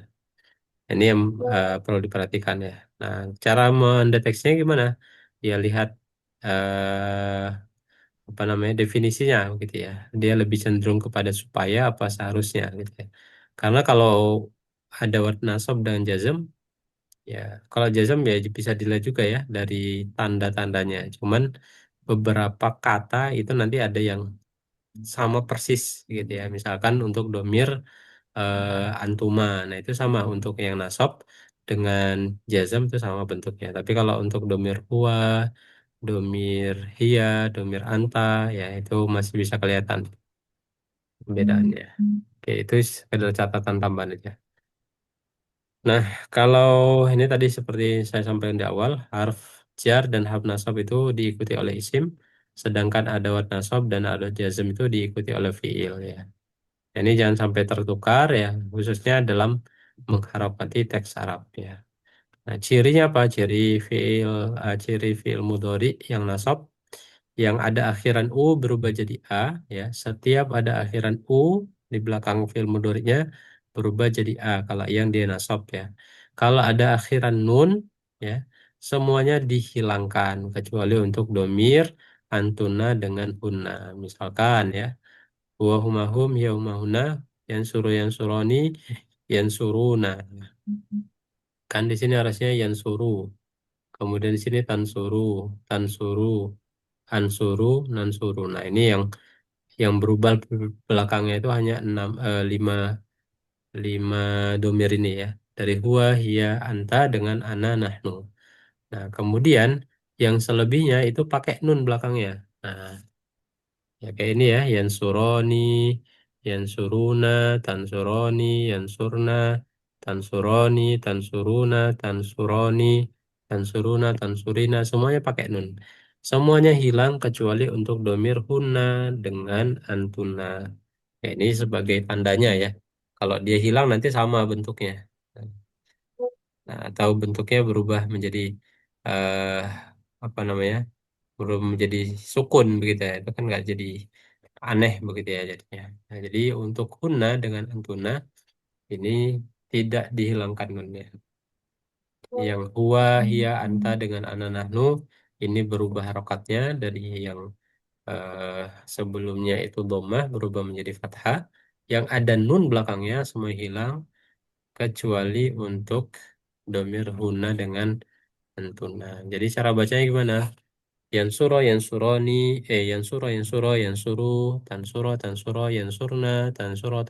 ini yang perlu diperhatikan ya. Nah, cara mendeteksinya gimana? Dia lihat eh, apa namanya definisinya gitu ya. Dia lebih cenderung kepada supaya apa seharusnya gitu ya. Karena kalau ada word nasab dan jazm, ya kalau jazm ya bisa dilihat juga ya dari tanda-tandanya. Cuman beberapa kata itu nanti ada yang sama persis gitu ya. Misalkan untuk domir antuma. Nah, itu sama untuk yang nasab dengan jazm itu sama bentuknya. Tapi kalau untuk domir huwa, domir hiya, domir anta, ya itu masih bisa kelihatan perbedaannya. Oke, itu adalah catatan tambahan aja. Nah, kalau ini tadi seperti saya sampaikan di awal, harf jar dan harf nasab itu diikuti oleh isim, sedangkan adawat nasab dan adawat jazm itu diikuti oleh fiil ya. Ini jangan sampai tertukar ya, khususnya dalam mengharapati teks Arab ya. Nah, cirinya apa? Ciri fiil mudhari yang nasab yang ada akhiran u berubah jadi a, ya. Setiap ada akhiran u di belakang fiil mudhari'nya berubah jadi a kalau yang dia nasab, ya. Kalau ada akhiran nun, ya, semuanya dihilangkan kecuali untuk domir antuna dengan hunna. Misalkan, ya, wa humahum ya humahuna yang suroni yang suruna. Kan di sini harusnya yang suru. Kemudian di sini tansuru, tansuru, ansuru, nansuru. Nah, ini yang berubah belakangnya itu hanya lima domir ini, ya. Dari huwa, hiya, anta dengan ana, nahnu. Nah, kemudian yang selebihnya itu pakai nun belakangnya. Nah, ya kayak ini, ya, yang suruna, tansuroni, yang surna, tansuroni, tansuruna, tansuroni, tansuruna, tansurina, semuanya pakai nun. Semuanya hilang kecuali untuk domir huna dengan antuna. Ya, ini sebagai tandanya, ya. Kalau dia hilang nanti sama bentuknya. Nah, atau bentuknya berubah menjadi eh, apa namanya? Berubah menjadi sukun begitu, ya. Itu kan nggak jadi aneh begitu, ya, jadinya. Nah, jadi untuk huna dengan antuna ini tidak dihilangkan nunnya. Yang huwa, hiya, anta dengan ana, nahnu ini berubah harokatnya dari yang eh, sebelumnya itu dhammah berubah menjadi fathah. Yang ada nun belakangnya semua hilang kecuali untuk domir huna dengan antuna. Jadi cara bacanya gimana? Yansuroni, yansuro, tansuro, yansurna, tansuru,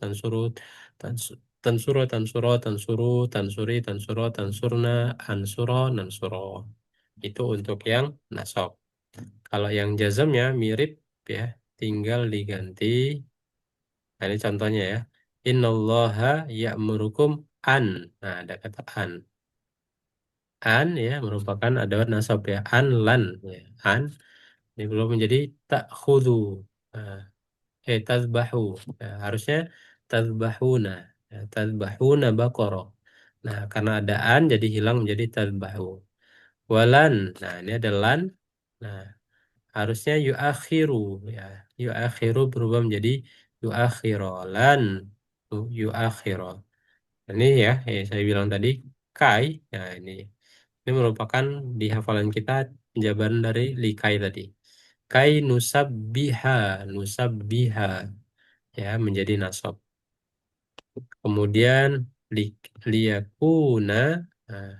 tansuri, tansurna, ansuro, nansuro. Itu untuk yang nasab. Kalau yang jazmnya mirip, ya, tinggal diganti. Nah, ini contohnya, ya. Innallaha ya'murukum an. Nah, ada kata an. An, ya, merupakan adawat nasab, ya. An lan, ya. An ini belum menjadi tak khudu. Nah, tazbahu. Nah, harusnya tazbahuna. Ya, tazbahuna baqarah. Nah, karena ada an jadi hilang menjadi tazbahu. Walan. Nah, ini ada lan. Nah, harusnya yuakhiru, ya. Yuakhiru berubah menjadi yuakhirolan. Yuakhiro. Ini, ya, saya bilang tadi kai. Nah, ini merupakan di hafalan kita jawaban dari likai tadi. Kai nusabbiha, nusabbiha, ya, menjadi nasab. Kemudian li, liyakuna, nah,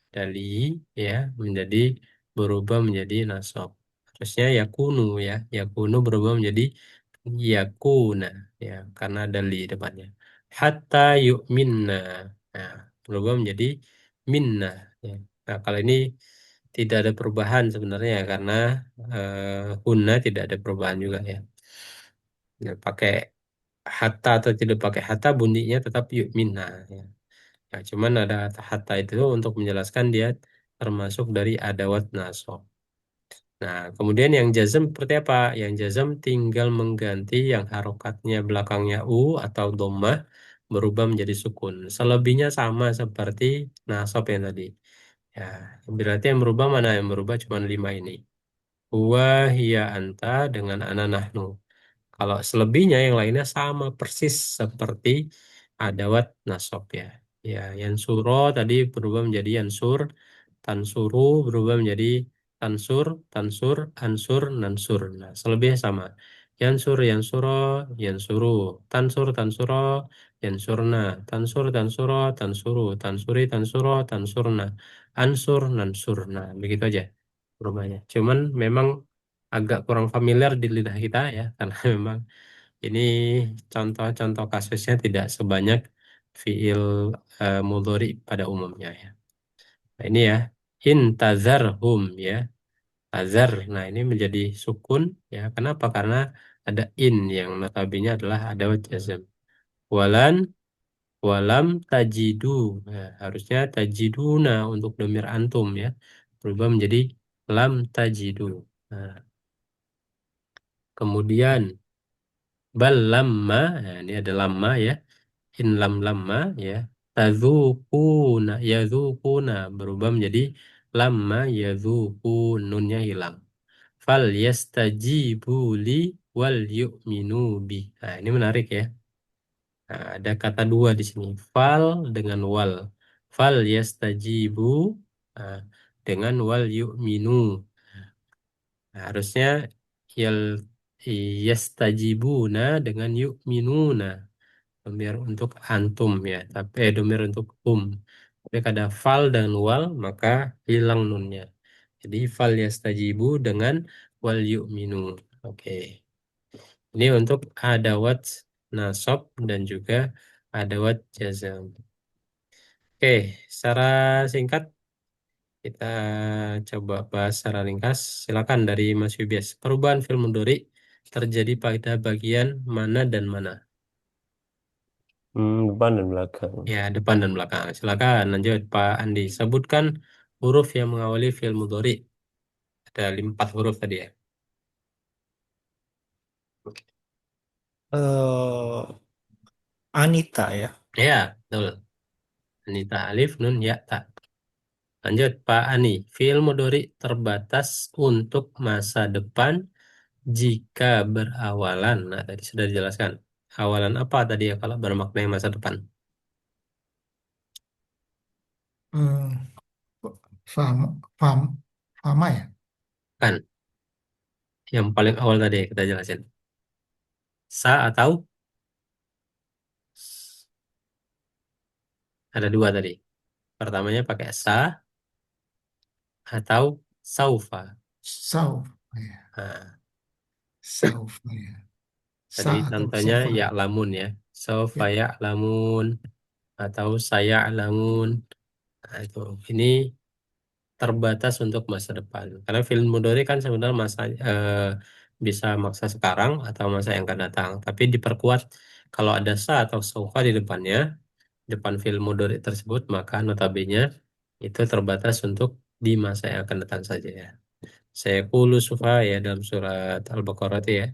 dari, ya, menjadi berubah menjadi nasab. Terusnya yakunu, ya, yakunu berubah menjadi yakuna, ya, karena ada li depannya. Hatta yu'minna, nah, berubah menjadi minna, ya. Nah, kalau ini tidak ada perubahan sebenarnya, ya, karena hunna tidak ada perubahan juga, ya. Ya, pakai hatta atau tidak pakai hatta bunyinya tetap yu'minna, ya. Ya, cuman ada hatta itu untuk menjelaskan dia termasuk dari adawat nasab. Nah, kemudian yang jazm seperti apa? Yang jazm tinggal mengganti yang harokatnya belakangnya u atau dhammah berubah menjadi sukun. Selebihnya sama seperti nasab yang tadi. Ya, berarti yang berubah mana? Yang berubah cuma lima ini. Huwa, hiya, anta dengan ana, nahnu. Kalau selebihnya yang lainnya sama persis seperti adawat nasab, ya. Ya, yansuro tadi berubah menjadi yansur, tansuru berubah menjadi tansur, tansur, ansur, nansur. Nah, selebihnya sama. Yansur, yansuro, yansuru, tansur, tansuro, yansurna, tansur, tansuro, tansuru, tansuri, tansuro, tansurna, ansur, nansurna. Begitu aja perubahannya. Cuman memang agak kurang familiar di lidah kita, ya, karena memang ini contoh-contoh kasusnya tidak sebanyak fiil mudhari pada umumnya, ya. Nah, ini, ya, intazarhum, ya, tazar. Nah, ini menjadi sukun, ya. Kenapa? Karena ada in yang notabene adalah adawat jazm. Walan, walam tajidu. Nah, harusnya tajiduna untuk domir antum, ya, berubah menjadi lam tajidu. Nah, kemudian bal lamma, nah, ini ada lamma, ya. In lam lamma, ya. tadzukuna, yadzukuna berubah menjadi lamma yadzuku, nunnya hilang. Fal yastajibu li wal yu'minu bi. Nah, ini menarik ya. Nah, ada kata dua di sini. Fal dengan wal. Fal yastajibu, nah, dengan wal yu'minu. Nah, harusnya yal yastajibuna dengan yu'minuna. Domir untuk antum ya, tapi domir untuk Tapi kada fal dan wal maka hilang nunnya. Jadi fal yastajibu dengan wal yu'minu. Oke. Ini untuk adawat nasab dan juga adawat jazam. Oke, secara singkat kita coba bahas secara ringkas. Silakan dari Mas Yubias. Perubahan film mudhari terjadi pada bagian mana dan mana? Depan dan belakang. Ya, depan dan belakang. Silakan lanjut Pak Andi. Sebutkan huruf yang mengawali fi'il mudhari. Ada 4 huruf tadi ya. Eh, Anita ya. Ya, betul. Anita alif nun ya ta. Lanjut Pak Ani. Fi'il mudhari terbatas untuk masa depan jika berawalan. Nah, tadi sudah dijelaskan. Awalan apa tadi ya kalau bermakna masa depan? Eh, fam, fam, fama ya. Kan, yang paling awal tadi kita jelasin. Sa atau ada dua tadi. Pertamanya pakai sa atau saufa. Sauf ya. Nah, Sauf ya. Sa tadi atau contohnya sofa. ya lamun ya. Saufa Ya. ya lamun atau saya lamun. Nah, itu. Ini terbatas untuk masa depan. Karena film mudhari kan sebenarnya bisa masa sekarang atau masa yang akan datang. Tapi diperkuat kalau ada sa atau saufa di depannya, depan film mudhari tersebut, maka notabene itu terbatas untuk di masa yang akan datang saja ya. Saya kulu sufa ya dalam surat Al-Baqarah itu ya.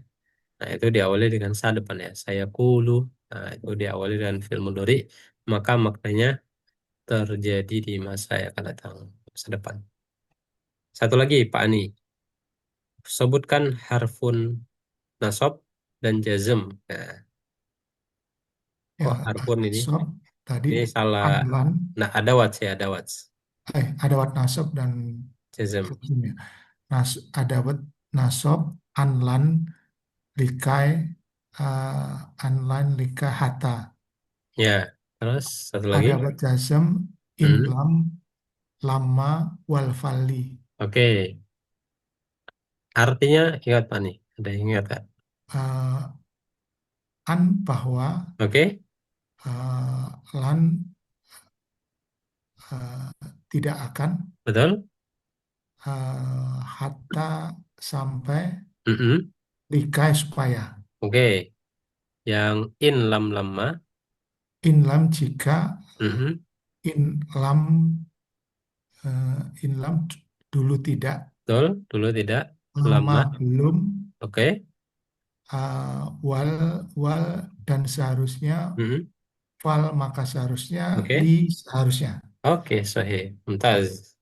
Nah, itu diawali dengan sa depan ya. Saya kulu. Nah, itu diawali dengan film mudhari, maka maknanya terjadi di masa yang akan datang, masa depan. Satu lagi, Pak Ani. Sebutkan harfun nasab dan jazm. Nah, Ya, kok harfun ini? nasab tadi Ini salah. anlan, Nah, ada wats ya, ada wats. ada wat nasab dan Jazm. hukumnya. Ada wat nasab, anlan, likai, anlan, lika, hata. Ya, terus satu lagi. Ada wat jazm, Hmm. inlam, lama, wal fali. Oke, artinya ingat Pak nih. Ada yang ingat Kak? Eh, bahwa, Oke, lan tidak akan, betul. hatta sampai, Mm-mm. likai supaya. Oke, yang in lam lama. Inlam jika, Mm-mm. inlam, inlam dulu tidak, Betul, dulu tidak. lama Lama. belum, Oke. wal wal dan seharusnya, Mm-mm. fal maka seharusnya, li Oke. seharusnya. Oke, sahih. Mumtaz.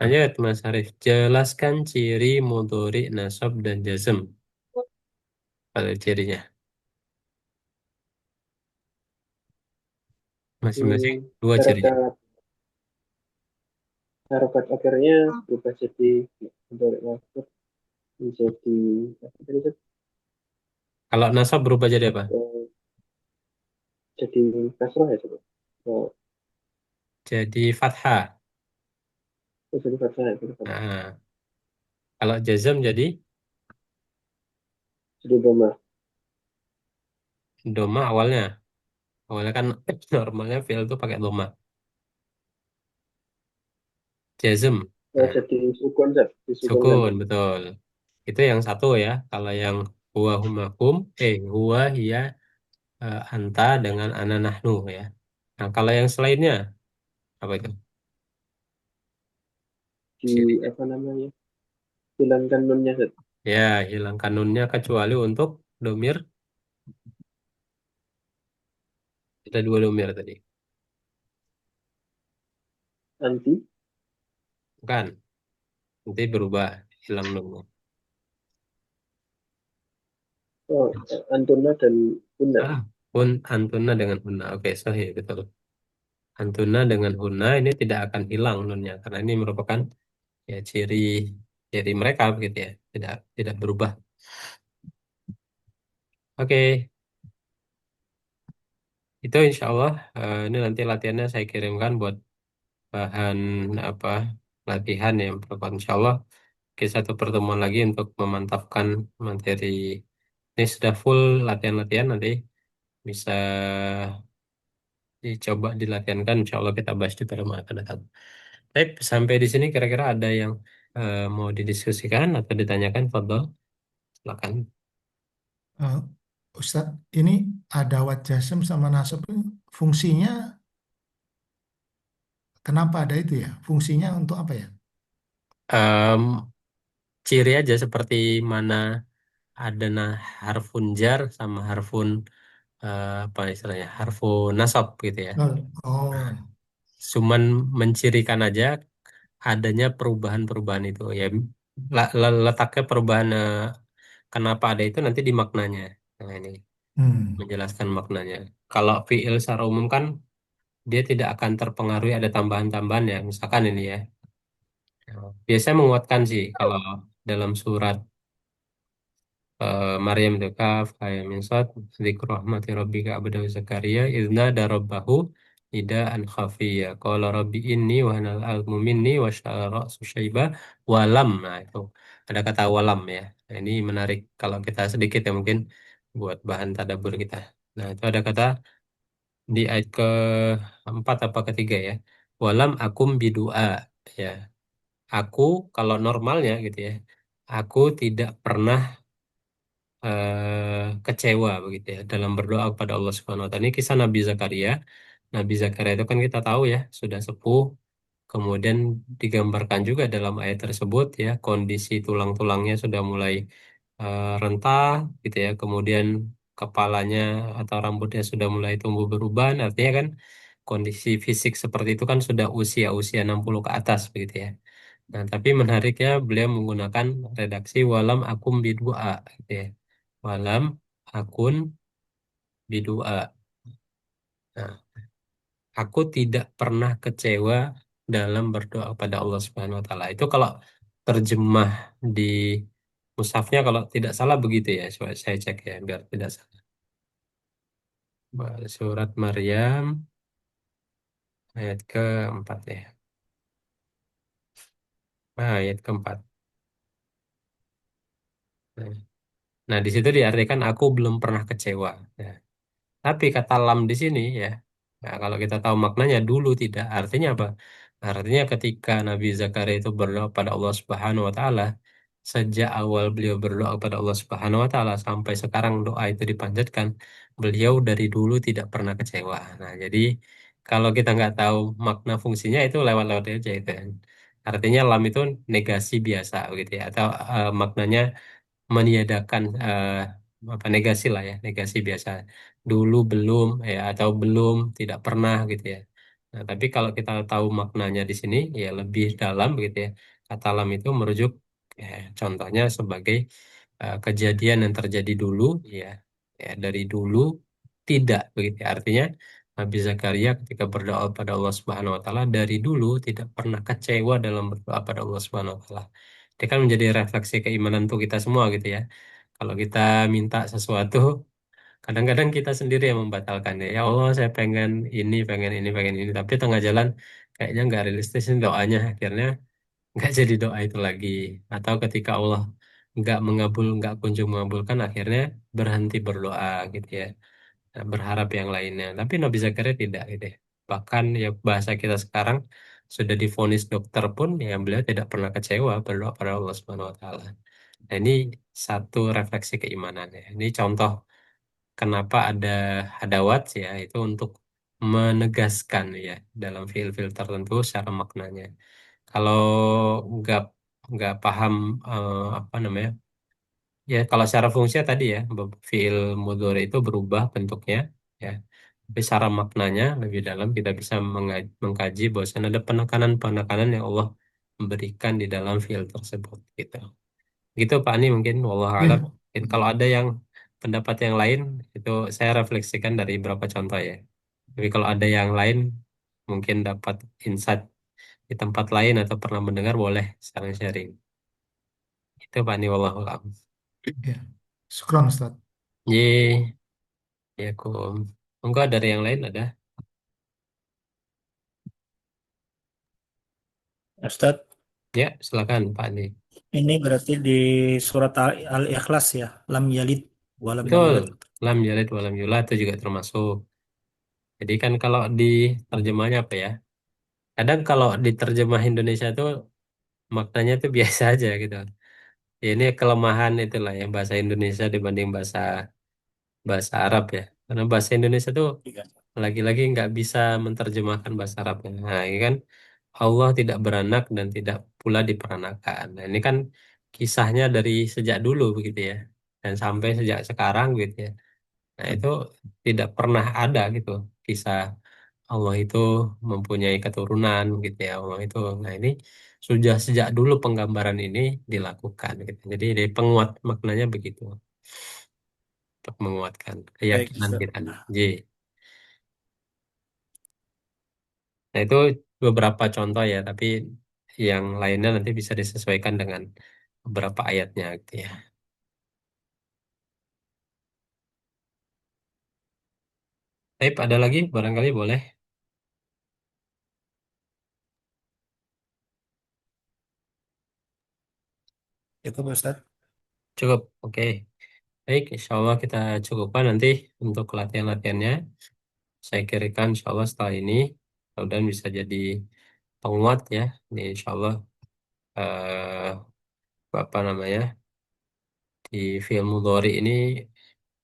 Lanjut, Mas Arif. Jelaskan ciri mudhari, nasab, dan jazm pada cirinya. Masing-masing Hmm, dua cirinya. harokat harokat akhirnya berubah jadi mudhari masuk menjadi apa tadi Zat? Kalau nasab berubah jadi apa? Eh, jadi kasroh ya coba. Oh, Jadi fathah. jadi fathah ya, jadi fathah. Nah, kalau jazm jadi Jadi dhamma. doma awalnya. Awalnya kan normalnya fi'il itu pakai doma. Jazm. Nah, Jadi sukun Zat, disukunkan sukun, Zat. betul. Itu yang satu ya. Kalau yang huwa humakum, huwa hiya anta dengan ana nahnu ya. Nah, kalau yang selainnya apa itu? Di Ciri. apa namanya? Hilangkan nunnya Zat. Ya, hilang kanunnya kecuali untuk domir. Ada dua domir tadi. anti. Bukan, nanti berubah, hilang nunnya. Oh, antuna dan guna. Ah, pun antuna dengan huna. Oke, sahih betul. Antuna dengan huna ini tidak akan hilang nunnya karena ini merupakan ya ciri ciri mereka begitu ya, tidak berubah. Oke, itu insya Allah ini nanti latihannya saya kirimkan buat bahan apa latihan yang berikut insya Allah. Oke, satu pertemuan lagi untuk memantapkan materi. Ini sudah full latihan-latihan nanti bisa dicoba dilatihankan. Insya Allah kita bahas di pertemuan akan datang. Baik, sampai di sini kira-kira ada yang mau didiskusikan atau ditanyakan, Fadol? Silakan. Eh, Ustadz, ini ada jasem sama nasab ini fungsinya kenapa ada itu ya? Fungsinya untuk apa ya? Em, Ciri aja seperti mana ada harfun jar sama harfun apa istilahnya harfun nasab gitu ya. Oh, Cuman mencirikan aja adanya perubahan-perubahan itu ya. Letaknya perubahan kenapa ada itu nanti di maknanya. Nah ini hmm, menjelaskan maknanya. Kalau fiil secara umum kan dia tidak akan terpengaruhi ada tambahan-tambahan ya. Misalkan ini ya. Biasanya menguatkan sih kalau dalam surat Maryam itu kaf ayat min sad dzikru rahmati rabbika abdahu zakaria idna darabbahu nidaan khafiyya qala rabbi inni wa hanal azmu minni wa sya'ara ra'su syaiba walam. Nah itu ada kata walam ya. Nah, ini menarik kalau kita sedikit ya mungkin buat bahan tadabbur kita. Nah itu ada kata di ayat keempat apa ketiga ya, walam akum bidua ya. Aku kalau normalnya gitu ya, aku tidak pernah kecewa begitu ya dalam berdoa kepada Allah Subhanahu wa taala. Ini kisah Nabi Zakaria. Nabi Zakaria itu kan kita tahu ya, sudah sepuh. Kemudian digambarkan juga dalam ayat tersebut ya, kondisi tulang-tulangnya sudah mulai rentah gitu ya. Kemudian kepalanya atau rambutnya sudah mulai tumbuh beruban. Artinya kan kondisi fisik seperti itu kan sudah usia-usia 60 ke atas begitu ya. Nah, tapi menariknya beliau menggunakan redaksi walam akum bidua gitu ya. Walam akun bidua. Nah, aku tidak pernah kecewa dalam berdoa kepada Allah Subhanahu wa taala. Itu kalau terjemah di mushafnya kalau tidak salah begitu ya. Coba saya cek ya biar tidak salah. Surat Maryam ayat keempat ya. Ayat keempat. Nah, nah, di situ diartikan aku belum pernah kecewa. Nah, tapi kata lam di sini ya, nah, kalau kita tahu maknanya dulu tidak, artinya apa? Artinya ketika Nabi Zakaria itu berdoa pada Allah Subhanahu wa taala, sejak awal beliau berdoa kepada Allah Subhanahu wa taala sampai sekarang doa itu dipanjatkan, beliau dari dulu tidak pernah kecewa. Nah, jadi kalau kita nggak tahu makna fungsinya itu lewat-lewat aja itu kan. Artinya lam itu negasi biasa gitu ya, atau maknanya meniadakan apa negasi lah ya negasi biasa dulu belum ya atau belum tidak pernah gitu ya. Nah tapi kalau kita tahu maknanya di sini ya lebih dalam begitu ya, kata lam itu merujuk contohnya sebagai kejadian yang terjadi dulu ya, ya dari dulu tidak begitu ya. Artinya Nabi Zakaria ketika berdoa pada Allah Subhanahu wa taala dari dulu tidak pernah kecewa dalam berdoa pada Allah Subhanahu wa taala. Dia kan menjadi refleksi keimanan untuk kita semua gitu ya. Kalau kita minta sesuatu, kadang-kadang kita sendiri yang membatalkan ya. Ya Allah, saya pengen ini, pengen ini, pengen ini. Tapi tengah jalan kayaknya nggak realistis ini doanya. Akhirnya nggak jadi doa itu lagi. Atau ketika Allah nggak kunjung mengabulkan, akhirnya berhenti berdoa gitu ya. Nah, berharap yang lainnya. Tapi Nabi Zakaria tidak gitu ya. Bahkan ya bahasa kita sekarang sudah divonis dokter pun ya beliau tidak pernah kecewa berdoa pada Allah Subhanahu wa taala. Nah, ini satu refleksi keimanan ya. Ini contoh kenapa ada wat ya itu untuk menegaskan ya dalam fiil-fiil tertentu secara maknanya. Kalau nggak nggak paham apa namanya ya kalau secara fungsi tadi ya fiil mudhari itu berubah bentuknya ya Tapi secara maknanya lebih dalam kita bisa mengkaji bahwasanya ada penekanan-penekanan yang Allah memberikan di dalam fiil tersebut gitu. Gitu Pak Ani mungkin wallahu alam. Oke, Mungkin kalau ada yang pendapat yang lain itu saya refleksikan dari beberapa contoh ya. Tapi kalau ada yang lain mungkin dapat insight di tempat lain atau pernah mendengar boleh sharing-sharing. Itu Pak Ani wallahu alam. ya. Syukron Ustaz. Ye, ya kum. Enggak dari yang lain ada? Ustadz, Ya, silakan Pak Ani. ini berarti di surat Al-Ikhlas ya, lam yalid walam Betul. yulad. Lam yalid walam yulad itu juga termasuk. Jadi kan kalau di terjemahnya apa ya? Kadang kalau di terjemah Indonesia itu maknanya itu biasa aja gitu. Ya, ini kelemahan itulah yang bahasa Indonesia dibanding bahasa bahasa Arab ya. Karena bahasa Indonesia tuh Iya. lagi-lagi nggak bisa menerjemahkan bahasa Arabnya. Nah, ini kan Allah tidak beranak dan tidak pula diperanakan. Nah, ini kan kisahnya dari sejak dulu begitu ya. Dan sampai sejak sekarang gitu ya. Nah, itu tidak pernah ada gitu kisah Allah itu mempunyai keturunan gitu ya. Allah itu. Nah, ini sudah sejak dulu penggambaran ini dilakukan gitu. Jadi dari penguat maknanya begitu untuk menguatkan Baik, keyakinan Ustadz. kita. J. Nah, itu beberapa contoh ya, tapi yang lainnya nanti bisa disesuaikan dengan beberapa ayatnya gitu ya. Tapi ada lagi barangkali boleh. Cukup, Ustadz. Cukup. Oke. Baik, insya Allah kita cukupkan nanti untuk latihan-latihannya. Saya kirakan insya Allah setelah ini mudah bisa jadi penguat ya. Ini insya Allah apa namanya di film Mudhari ini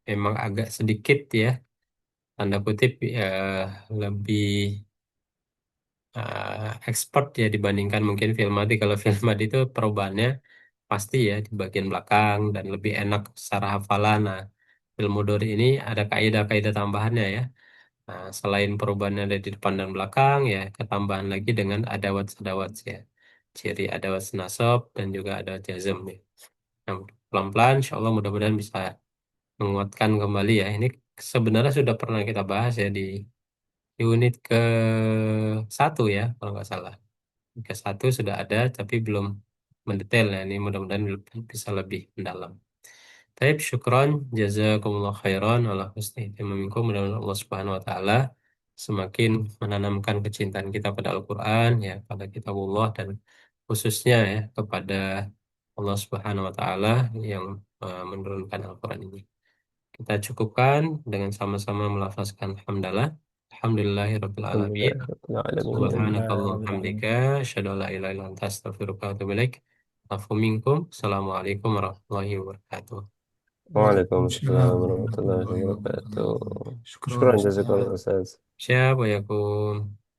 memang agak sedikit ya tanda kutip lebih expert ya dibandingkan mungkin film Madi. Kalau film Madi itu perubahannya pasti ya di bagian belakang dan lebih enak secara hafalan. Nah, film Mudhari ini ada kaidah-kaidah tambahannya ya. Nah, selain perubahannya ada di depan dan belakang, ya ketambahan lagi dengan adawat-adawat ya. Ciri adawat nasab dan juga adawat jazm ya. Nah, pelan-pelan, insya Allah mudah-mudahan bisa menguatkan kembali ya. Ini sebenarnya sudah pernah kita bahas ya di unit ke satu ya, kalau nggak salah. Ke satu sudah ada, tapi belum mendetail ya. Ini mudah-mudahan bisa lebih mendalam. Taib syukron, jazakumullah khairan, ala husni ihtimamikum. Mudah-mudahan Allah Subhanahu wa Ta'ala semakin menanamkan kecintaan kita pada Al-Quran, ya, pada kitabullah, dan khususnya ya kepada Allah Subhanahu wa Ta'ala yang menurunkan Al-Quran ini. Kita cukupkan dengan sama-sama melafazkan hamdalah. Alhamdulillahirabbil alamin. Alhamdulillahirrahmanirrahim. Subhanakallahumma Alhamdulillah. hamdika asyhadu an la ilaha illa anta astaghfiruka wa atubu ilaik. Afu minkum. Assalamualaikum warahmatullahi wabarakatuh. Waalaikumsalam Waalaikumsalam warahmatullahi warahmatullahi wabarakatuh. wabarakatuh. Syukron Syukran Ustaz. jazakallah Ustaz. Siap, wa yakum.